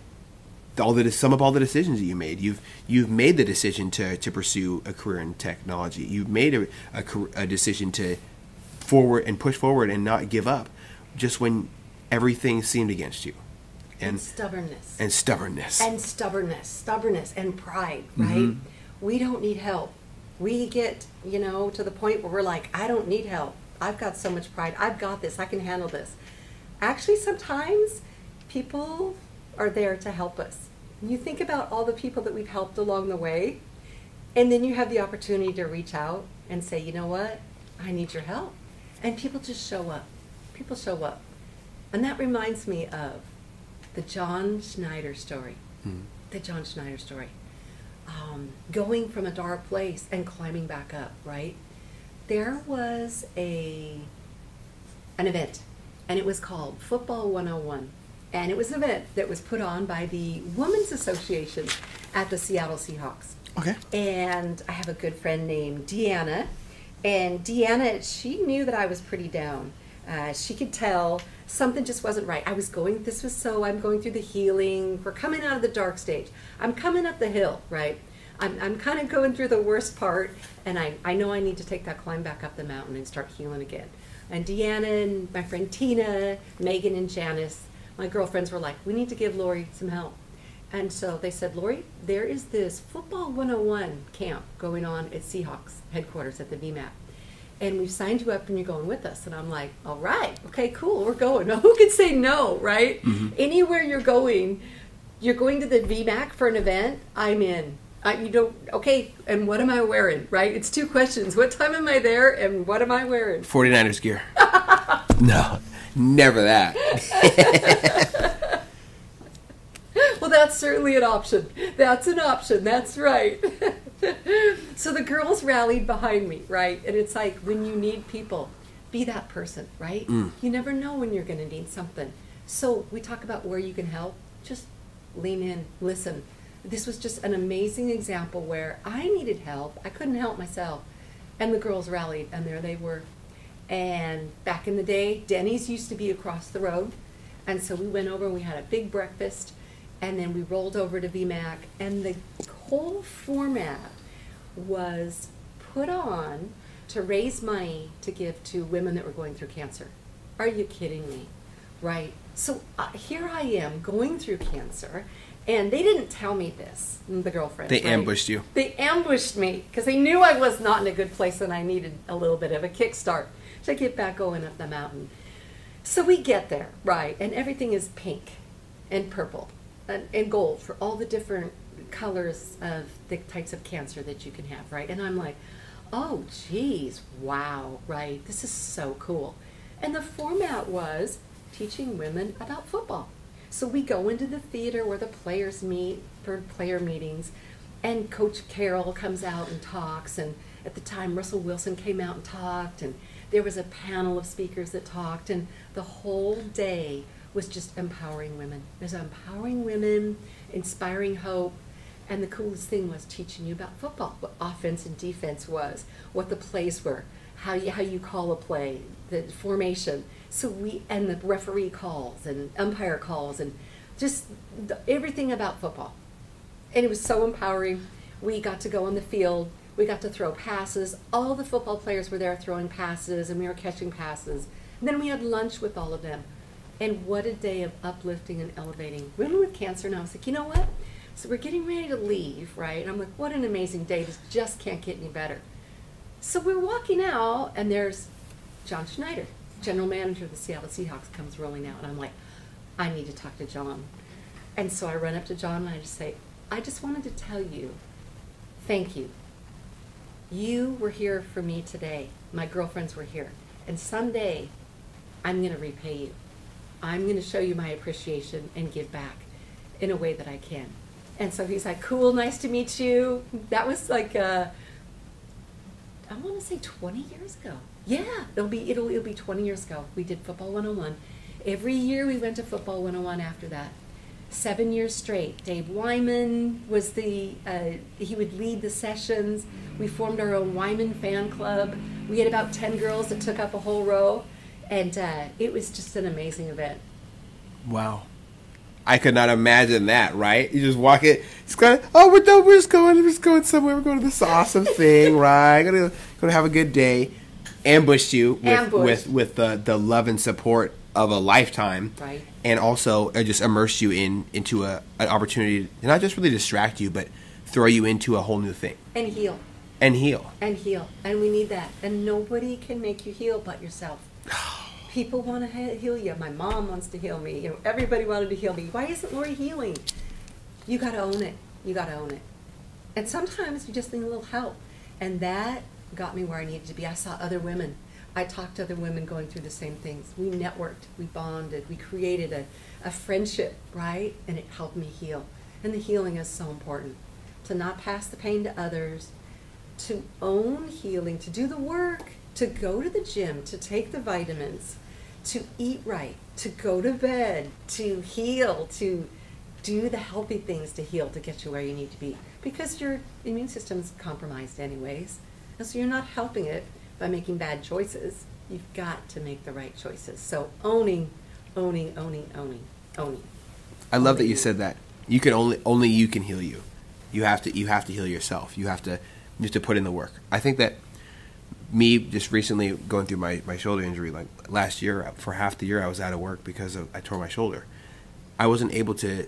sum up all the decisions that you made. You've made the decision to pursue a career in technology. You've made a decision to push forward and not give up, just when everything seemed against you. And stubbornness. And pride, right? We don't need help. We get, to the point where we're like, I don't need help. I've got so much pride. I've got this. I can handle this. Actually, sometimes people are there to help us. You think about all the people that we've helped along the way, and then you have the opportunity to reach out and say, you know what? I need your help. And people just show up. People show up. And that reminds me of the John Schneider story. The John Schneider story. Going from a dark place and climbing back up, right? There was an event, and it was called Football 101. And it was an event that was put on by the Women's Association at the Seattle Seahawks. Okay. And I have a good friend named Deanna. And Deanna, she knew that I was pretty down. She could tell something just wasn't right. I'm going through the healing. We're coming out of the dark stage. I'm coming up the hill, right? I'm kind of going through the worst part, and I know I need to take that climb back up the mountain and start healing again. And Deanna and my friend Tina, Megan and Janice, my girlfriends were like, we need to give Lori some help. And so they said, Lori, there is this Football 101 camp going on at Seahawks headquarters at the VMAC. And we've signed you up and you're going with us. And I'm like, all right, okay, cool, we're going. Now, who can say no, right? Anywhere you're going to the VMAC for an event, I'm in. Okay, and what am I wearing, right? It's 2 questions. What time am I there, and what am I wearing? 49ers gear. No, never that. Well, that's certainly an option. That's an option. That's right. So the girls rallied behind me, right? And it's like, when you need people, be that person, right? You never know when you're going to need something. So we talk about where you can help. Just lean in, listen. This was just an amazing example where I needed help. I couldn't help myself. And the girls rallied, and there they were. And back in the day, Denny's used to be across the road. And so we went over and we had a big breakfast. And then we rolled over to VMAC. And the whole format was put on to raise money to give to women that were going through cancer. Are you kidding me? Right? So here I am going through cancer. And they didn't tell me this, the girlfriends. They ambushed you. They ambushed me because they knew I was not in a good place and I needed a little bit of a kickstart to get back going up the mountain. So we get there, right, and everything is pink and purple and gold for all the different colors of the types of cancer that you can have, right? And I'm like, oh, geez, wow, right, this is so cool. And the format was teaching women about football. So we go into the theater where the players meet for player meetings, and Coach Carroll comes out and talks, and at the time, Russell Wilson came out and talked, and there was a panel of speakers that talked, and the whole day was just empowering women. There's empowering women, inspiring hope, and the coolest thing was teaching you about football, what offense and defense was, what the plays were, how you call a play, the formation. And the referee calls and umpire calls and just everything about football. And it was so empowering. We got to go on the field. We got to throw passes. All the football players were there throwing passes, and we were catching passes. And then we had lunch with all of them. And what a day of uplifting and elevating women with cancer. And I was like, you know what? So we're getting ready to leave, right? And I'm like, what an amazing day. This just can't get any better. So we're walking out, and there's John Schneider, general manager of the Seattle Seahawks, comes rolling out. And I'm like, I need to talk to John. And so I run up to John, and I just say, I just wanted to tell you, thank you. You were here for me today. My girlfriends were here. And someday, I'm going to repay you. I'm going to show you my appreciation and give back in a way that I can. And so he's like, cool, nice to meet you. That was like, I want to say 20 years ago. Yeah, it'll be 20 years ago. We did Football 101. Every year we went to Football 101 after that. 7 years straight. Dave Wyman was he would lead the sessions. We formed our own Wyman fan club. We had about 10 girls that took up a whole row. And it was just an amazing event. Wow. I could not imagine that, right? You just walk it. It's kind of, we're done. We're just going somewhere. We're going to this awesome thing, right? Gonna have a good day. Ambushed you with the love and support of a lifetime, right? And also just immerse you into an opportunity to not just really distract you, but throw you into a whole new thing. And heal. And heal. And heal. And we need that. And nobody can make you heal but yourself. People want to heal you. My mom wants to heal me. Everybody wanted to heal me. Why isn't Lori healing? You got to own it. You got to own it. And sometimes you just need a little help. And that got me where I needed to be. I saw other women. I talked to other women going through the same things. We networked. We bonded. We created a friendship, right? And it helped me heal. And the healing is so important. To not pass the pain to others. To own healing. To do the work. To go to the gym. To take the vitamins. To eat right. To go to bed. To heal. To do the healthy things to heal, to get you where you need to be. Because your immune system's compromised anyways. And so you're not helping it by making bad choices. You've got to make the right choices. So owning. I love that you said that. You can only you can heal you. You have to heal yourself. You have to put in the work. I think that me just recently going through my shoulder injury, like last year, for half the year I was out of work because I tore my shoulder. I wasn't able to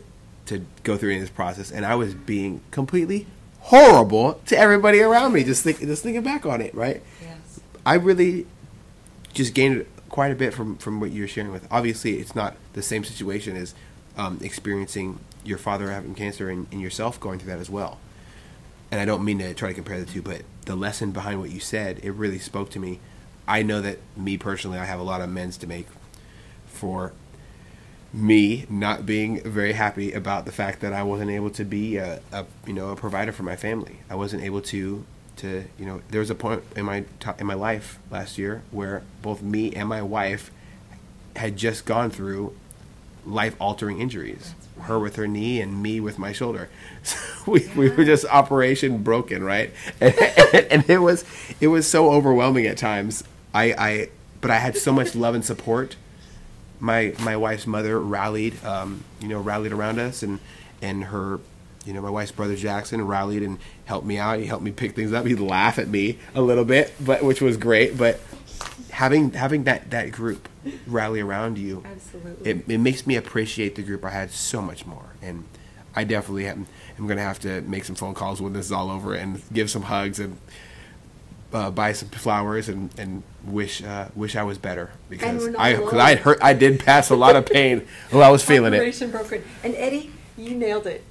go through any of this process, and I was being completely horrible to everybody around me. Just thinking back on it, right? Yes. I really just gained quite a bit from what you're sharing with. Obviously, it's not the same situation as experiencing your father having cancer and yourself going through that as well. And I don't mean to try to compare the two, but the lesson behind what you said, it really spoke to me. I know that me personally, I have a lot of amends to make for me not being very happy about the fact that I wasn't able to be a provider for my family. I wasn't able to there was a point in my life last year where both me and my wife had just gone through life-altering injuries. Right. Her with her knee and me with my shoulder. So we were just operation broken, right? And it was so overwhelming at times. But I had so much love and support. My wife's mother rallied around us, and her, my wife's brother Jackson rallied and helped me out. He helped me pick things up. He'd laugh at me a little bit, which was great. But having that group rally around you, absolutely, it makes me appreciate the group I had so much more. And I definitely am going to have to make some phone calls when this is all over and give some hugs and buy some flowers and wish I was better, because I did pass a lot of pain while I was feeling Operation broken. And Eddie, you nailed it.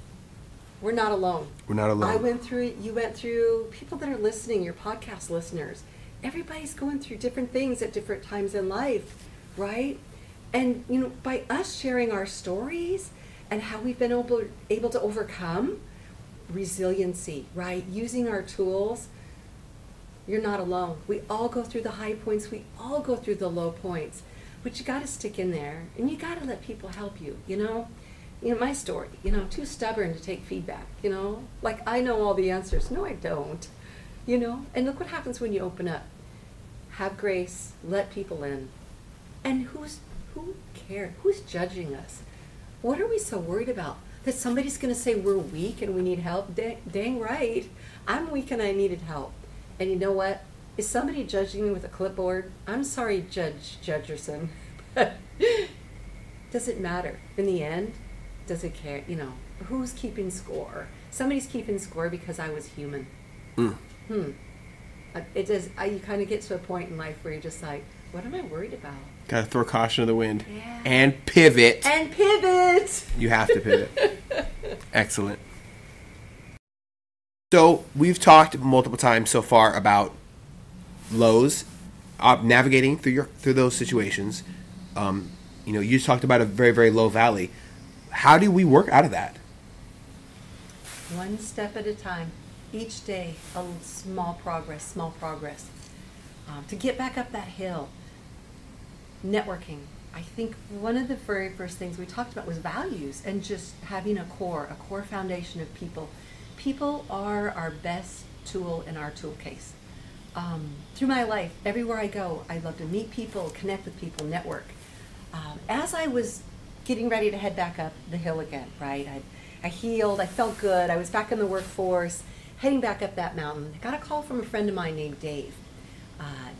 We're not alone. We're not alone. I went through it. You went through. People that are listening, your podcast listeners, everybody's going through different things at different times in life, right? And by us sharing our stories and how we've been able to overcome resiliency, right? Using our tools. You're not alone. We all go through the high points. We all go through the low points. But you got to stick in there, and you got to let people help you, you know? You know, my story, you know, too stubborn to take feedback, you know? Like, I know all the answers. No, I don't, you know? And look what happens when you open up. Have grace, let people in. And who cares? Who's judging us? What are we so worried about? That somebody's going to say we're weak and we need help? Dang right. I'm weak and I needed help. And you know what? Is somebody judging me with a clipboard? I'm sorry, Judge Judgerson. Does it matter? In the end, does it care? You know, who's keeping score? Somebody's keeping score because I was human. It does. You kind of get to a point in life where you're just like, what am I worried about? Gotta throw caution to the wind. Yeah. And pivot. And pivot! You have to pivot. Excellent. So, we've talked multiple times so far about lows, navigating through those situations. You know, you just talked about a very, very low valley. How do we work out of that? One step at a time. Each day, a small progress. To get back up that hill. Networking. I think one of the very first things we talked about was values and just having a core foundation of people. People are our best tool in our tool case. Through my life, everywhere I go, I love to meet people, connect with people, network. As I was getting ready to head back up the hill again, right? I healed, I felt good, I was back in the workforce, heading back up that mountain. I got a call from a friend of mine named Dave.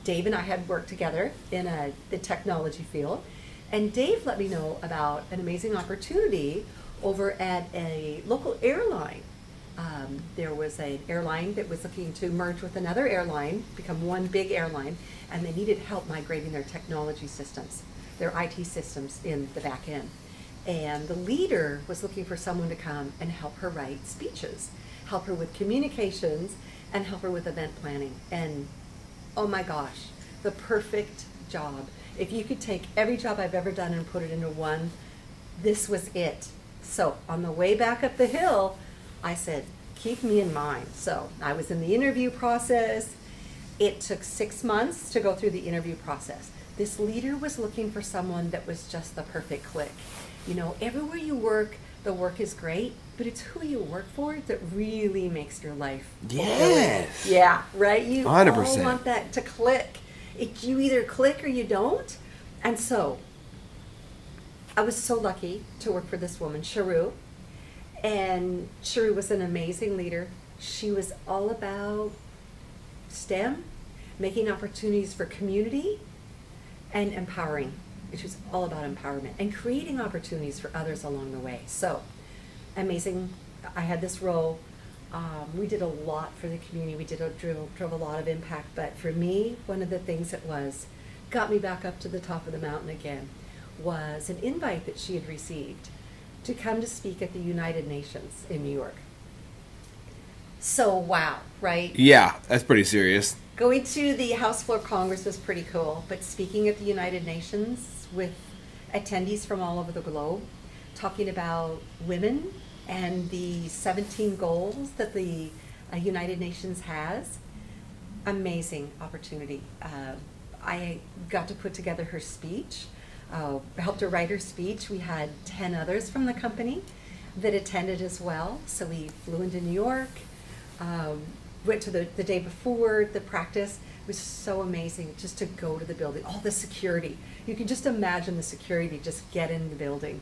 Dave and I had worked together in the technology field, and Dave let me know about an amazing opportunity over at a local airline. There was an airline that was looking to merge with another airline, become one big airline, and they needed help migrating their technology systems, their IT systems in the back end. And the leader was looking for someone to come and help her write speeches, help her with communications, and help her with event planning. And oh my gosh, the perfect job. If you could take every job I've ever done and put it into one, this was it. So on the way back up the hill, I said, keep me in mind. So I was in the interview process. It took 6 months to go through the interview process. This leader was looking for someone that was just the perfect click. You know, everywhere you work, the work is great, but it's who you work for that really makes your life fulfilling. Yeah, right? You 100%. all want that to click. You either click or you don't. And so I was so lucky to work for this woman, Sharu. And Sharu was an amazing leader. She was all about STEM, making opportunities for community, and empowering. She was all about empowerment and creating opportunities for others along the way. So amazing. I had this role. We did a lot for the community. We drove a lot of impact. But for me, one of the things that got me back up to the top of the mountain again was an invite that she had received to come to speak at the United Nations in New York. So wow, right? Yeah, that's pretty serious. Going to the House Floor Congress was pretty cool, but speaking at the United Nations with attendees from all over the globe, talking about women and the 17 goals that the United Nations has, amazing opportunity. I got to put together her speech, helped her write her speech. We had 10 others from the company that attended as well. So we flew into New York, went to the day before the practice. It was so amazing just to go to the building, all the security. You can just imagine the security, just get in the building.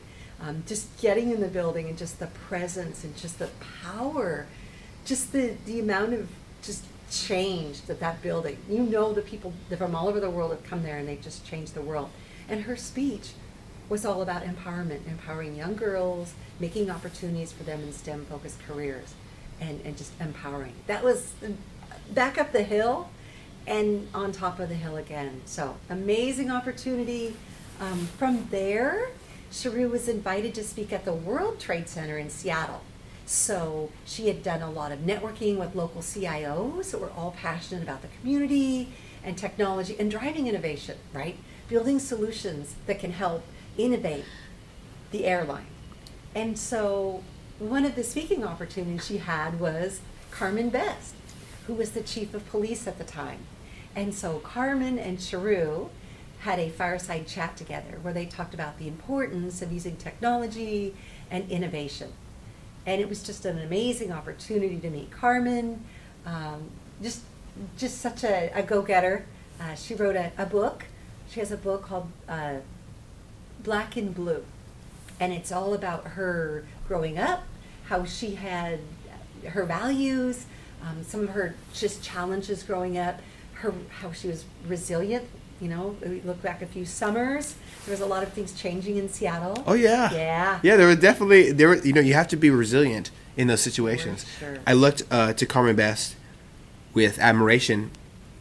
Just getting in the building and just the presence and just the power, just the amount of just change that building. You know, the people from all over the world have come there and they've just changed the world. And her speech was all about empowerment, empowering young girls, making opportunities for them in STEM-focused careers, and just empowering. That was back up the hill and on top of the hill again. So amazing opportunity. From there, Sharu was invited to speak at the World Trade Center in Seattle. So she had done a lot of networking with local CIOs that were all passionate about the community and technology and driving innovation, right? Building solutions that can help innovate the airline. And so one of the speaking opportunities she had was Carmen Best, who was the chief of police at the time. And so Carmen and Cheru had a fireside chat together where they talked about the importance of using technology and innovation. And it was just an amazing opportunity to meet Carmen, just such a go-getter. She wrote a book. She has a book called Black and Blue. And it's all about her growing up, how she had her values, some of her just challenges growing up, how she was resilient. You know, we look back a few summers, there was a lot of things changing in Seattle. Oh, yeah. Yeah. Yeah, there were, you have to be resilient in those situations. Sure. I looked to Carmen Best with admiration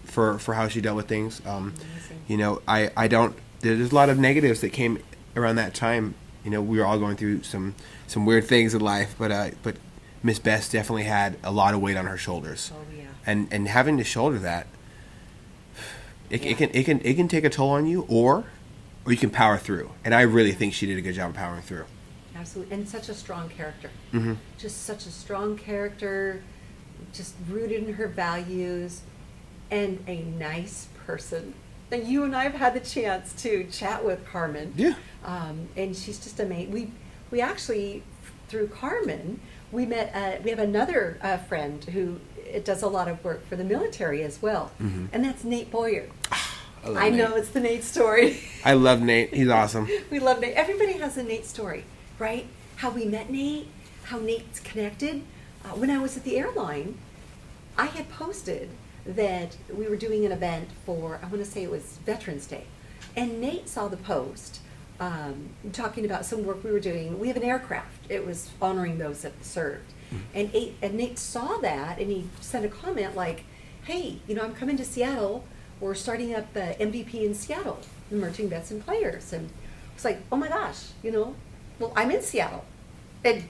for how she dealt with things. You know, I don't, there's a lot of negatives that came around that time. You know, we were all going through some weird things in life, but Miss Best definitely had a lot of weight on her shoulders. Oh, yeah. And having to shoulder that, it can take a toll on you, or you can power through. And I really think she did a good job of powering through. Absolutely, and such a strong character. Mm-hmm. Just such a strong character, just rooted in her values, and a nice person. Now, you and I have had the chance to chat with Carmen. Yeah. And she's just amazing. We actually, through Carmen, we met. We have another friend who does a lot of work for the military as well, Mm-hmm. and that's Nate Boyer. I know it's the Nate story. I love Nate. He's awesome. We love Nate. Everybody has a Nate story, right? How we met Nate, how Nate's connected. When I was at the airline, I had posted that we were doing an event for, I want to say it was Veterans Day. And Nate saw the post talking about some work we were doing. We have an aircraft. It was honoring those that served. And Nate saw that, and he sent a comment like, hey, I'm coming to Seattle. We're starting up the MVP in Seattle, Emerging Vets and Players. And it's like, oh my gosh, well, I'm in Seattle. And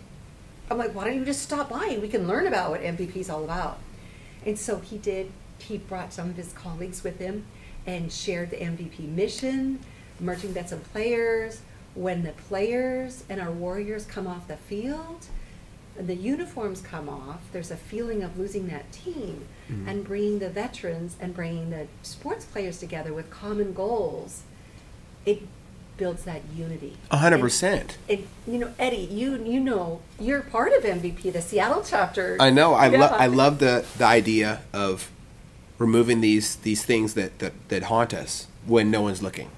I'm like, why don't you just stop by and we can learn about what MVP is all about? And so he did. He brought some of his colleagues with him and shared the MVP mission, Emerging Vets and Players. When the players and our warriors come off the field, and the uniforms come off, there's a feeling of losing that team. Mm-hmm. And bringing the veterans and bringing the sports players together with common goals, it builds that unity. 100%. And Eddie, you're part of MVP, the Seattle chapter. I know. I love the idea of removing these things that haunt us when no one's looking.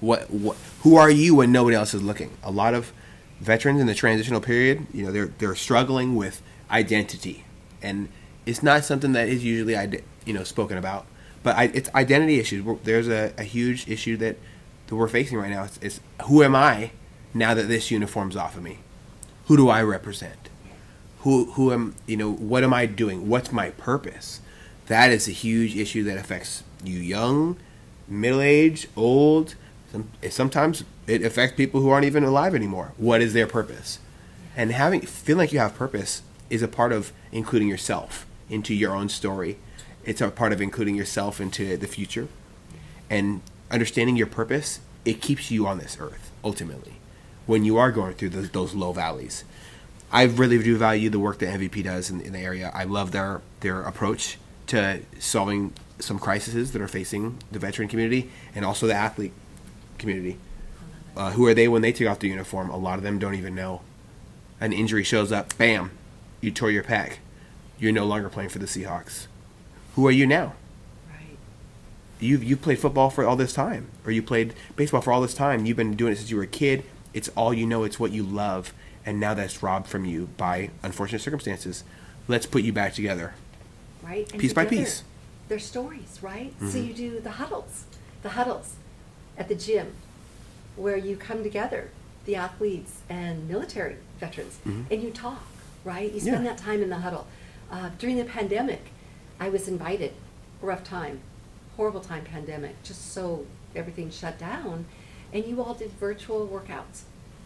Who are you when nobody else is looking? A lot of veterans in the transitional period, they're struggling with identity, and it's not something that is usually spoken about. But it's identity issues. There's a huge issue that we're facing right now. It's who am I now that this uniform's off of me? Who do I represent? Who am what am I doing? What's my purpose? That is a huge issue that affects you, young, middle-aged, old. Sometimes it affects people who aren't even alive anymore. What is their purpose? And feeling like you have purpose is a part of including yourself into your own story. It's a part of including yourself into the future. And understanding your purpose, it keeps you on this earth, ultimately, when you are going through those low valleys. I really do value the work that MVP does in the area. I love their approach to solving some crises that are facing the veteran community and also the athlete community. Who are they when they take off the uniform? A lot of them don't even know. An injury shows up, bam, you tore your pec. You're no longer playing for the Seahawks. Who are you now? Right. You played football for all this time, or you played baseball for all this time. You've been doing it since you were a kid. It's all you know. It's what you love, and now that's robbed from you by unfortunate circumstances. Let's put you back together. Right. And piece by piece. Their stories, right? Mm-hmm. So you do the huddles at the gym, where you come together, the athletes and military veterans, mm-hmm. and you talk, right? You spend that time in the huddle. During the pandemic, I was invited, rough time, horrible time pandemic, just so everything shut down, and you all did virtual workouts,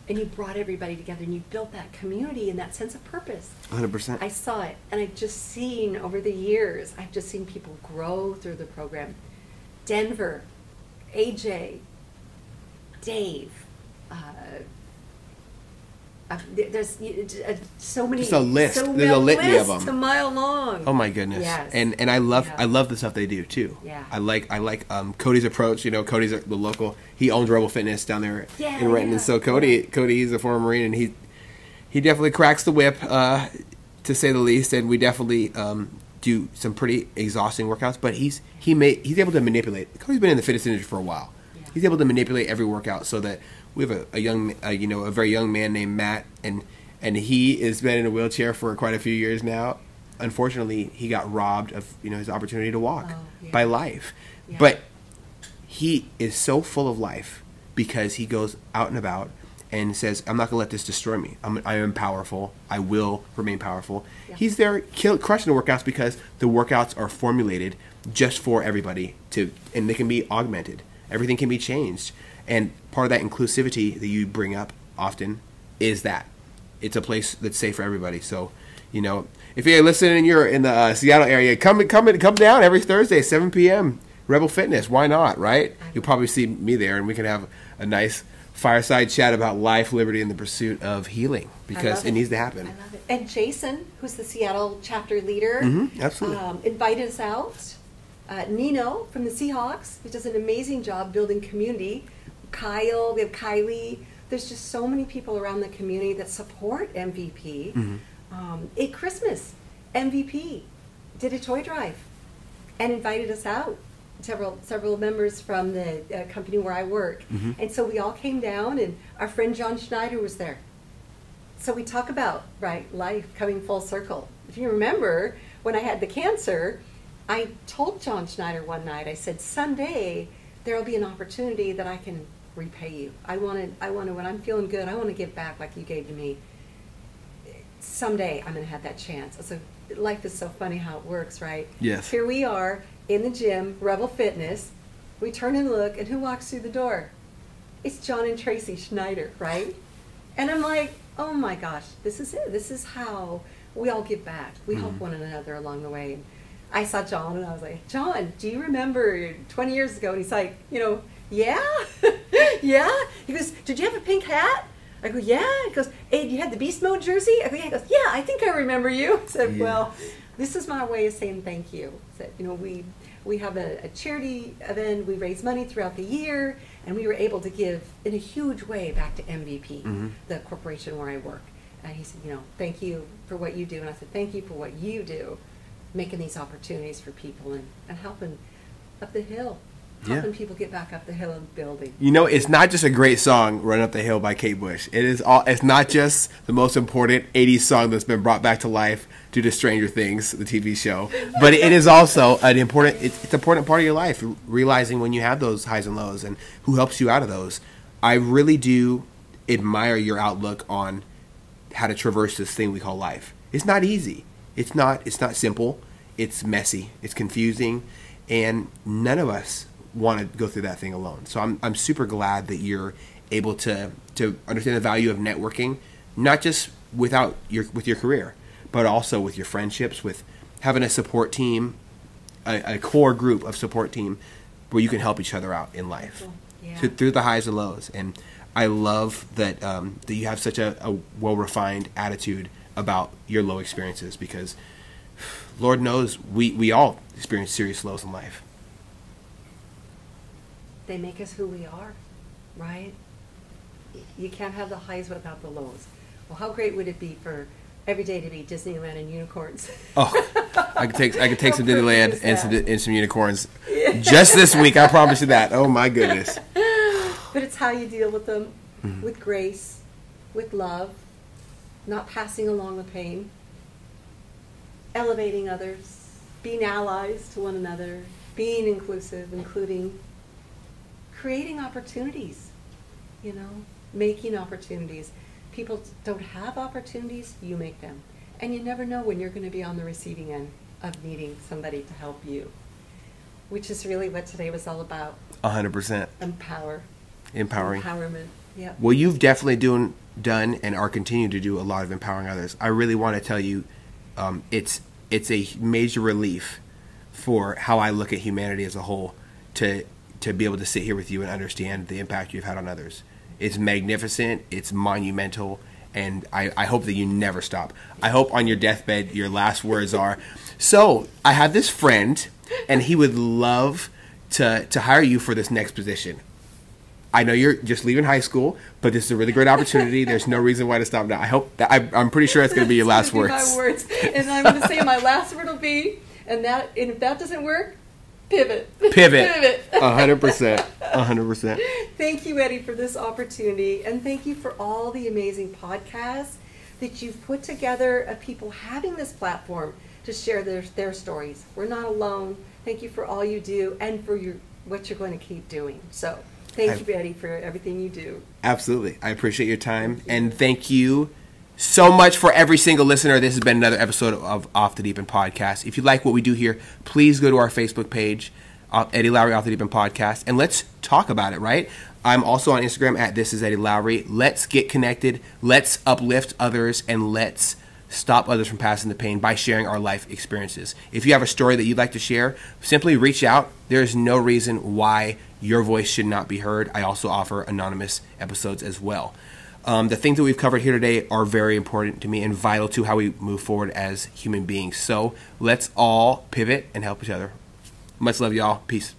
and you brought everybody together, and you built that community and that sense of purpose. 100%. I saw it, and I've just seen over the years, I've just seen people grow through the program. Denver, AJ, Dave, There's so many. Just a list. So There's a litany of them. A mile long. Oh my goodness. Yes. And I love the stuff they do too. Yeah. I like Cody's approach. You know, Cody's the local. He owns Rebel Fitness down there in Renton. And so Cody, he's a former Marine, and he definitely cracks the whip, to say the least. And we definitely do some pretty exhausting workouts. But he's able to manipulate. Cody's been in the fitness industry for a while. Yeah. He's able to manipulate every workout so that we have a very young man named Matt, and he has been in a wheelchair for quite a few years now. Unfortunately, he got robbed of his opportunity to walk by life. Yeah. But he is so full of life because he goes out and about and says, "I'm not going to let this destroy me. I am powerful. I will remain powerful." Yeah. He's there crushing the workouts because the workouts are formulated just for everybody and they can be augmented. Everything can be changed. And part of that inclusivity that you bring up often is that it's a place that's safe for everybody. So, if you're listening and you're in the Seattle area, come down every Thursday, 7 p.m. Rebel Fitness. Why not, right? You'll probably see me there, and we can have a nice fireside chat about life, liberty, and the pursuit of healing because it needs to happen. I love it. And Jason, who's the Seattle chapter leader, absolutely, invited us out. Nino from the Seahawks, who does an amazing job building community. Kyle, we have Kylie. There's just so many people around the community that support MVP. At Christmas, MVP did a toy drive and invited us out. Several members from the company where I work. And so we all came down, and our friend John Schneider was there. So we talk about, life coming full circle. If you remember, when I had the cancer, I told John Schneider one night, I said, someday there will be an opportunity that I can repay you. I want to, when I'm feeling good, I want to give back like you gave to me. Someday I'm going to have that chance. So life is so funny how it works, right? Yes. Here we are in the gym, Rebel Fitness. We turn and look, and who walks through the door? It's John and Tracy Schneider, right? And I'm like, oh my gosh, this is it. This is how we all give back. We help one another along the way. And I saw John, and I was like, John, do you remember 20 years ago? And he's like, yeah, yeah. He goes, did you have a pink hat? I go, yeah. He goes, hey, you had the Beast Mode jersey? I go, yeah. He goes, yeah, I think I remember you. I said, well, this is my way of saying thank you. I said, we have a charity event. We raise money throughout the year, and we were able to give in a huge way back to MVP, the corporation where I work. And he said, thank you for what you do. And I said, thank you for what you do, making these opportunities for people and helping up the hill. Helping people get back up the hill and building. It's not just a great song, Run Up the Hill by Kate Bush. It's not just the most important 80s song that's been brought back to life due to Stranger Things, the TV show. But it is also it's an important part of your life, realizing when you have those highs and lows and who helps you out of those. I really do admire your outlook on how to traverse this thing we call life. It's not easy. It's not simple. It's messy. It's confusing. And none of us want to go through that thing alone. So I'm super glad that you're able to understand the value of networking, not just with your career, but also with your friendships, with having a support team, a core group of support team where you can help each other out in life through the highs and lows. And I love that that you have such a well-refined attitude about your low experiences, because Lord knows we all experience serious lows in life. They make us who we are, right? You can't have the highs without the lows. Well, how great would it be for every day to be Disneyland and unicorns? Oh, I could take some Disneyland and some unicorns just this week. I promise you that. Oh my goodness! But it's how you deal with them, with grace, with love, not passing along the pain, elevating others, being allies to one another, being inclusive, including. Creating opportunities, making opportunities. People don't have opportunities, you make them. And you never know when you're going to be on the receiving end of needing somebody to help you, which is really what today was all about. 100%. Empowering. Empowerment, yeah. Well, you've definitely done and are continuing to do a lot of empowering others. I really want to tell you, it's a major relief for how I look at humanity as a whole to be able to sit here with you and understand the impact you've had on others. It's magnificent, it's monumental, and I hope that you never stop. I hope on your deathbed your last words are, so I have this friend, and he would love to hire you for this next position. I know you're just leaving high school, but this is a really great opportunity. There's no reason why to stop now. I hope that I'm pretty sure it's going to be your last words. My words, and I'm going to say my last word will be, and if that doesn't work, pivot. 100%. 100%. Thank you, Eddie, for this opportunity, and thank you for all the amazing podcasts that you've put together of people having this platform to share their stories. We're not alone. Thank you for all you do and for what you're going to keep doing. So thank you, Eddie, for everything you do. Absolutely. I appreciate your time, and thank you so much for every single listener. This has been another episode of Off the Deep End Podcast. If you like what we do here, please go to our Facebook page, Eddie Lowry Off the Deep End Podcast, and let's talk about it, right? I'm also on Instagram at This Is Eddie Lowry. Let's get connected. Let's uplift others, and let's stop others from passing the pain by sharing our life experiences. If you have a story that you'd like to share, simply reach out. There's no reason why your voice should not be heard. I also offer anonymous episodes as well. The things that we've covered here today are very important to me and vital to how we move forward as human beings. So let's all pivot and help each other. Much love, y'all. Peace.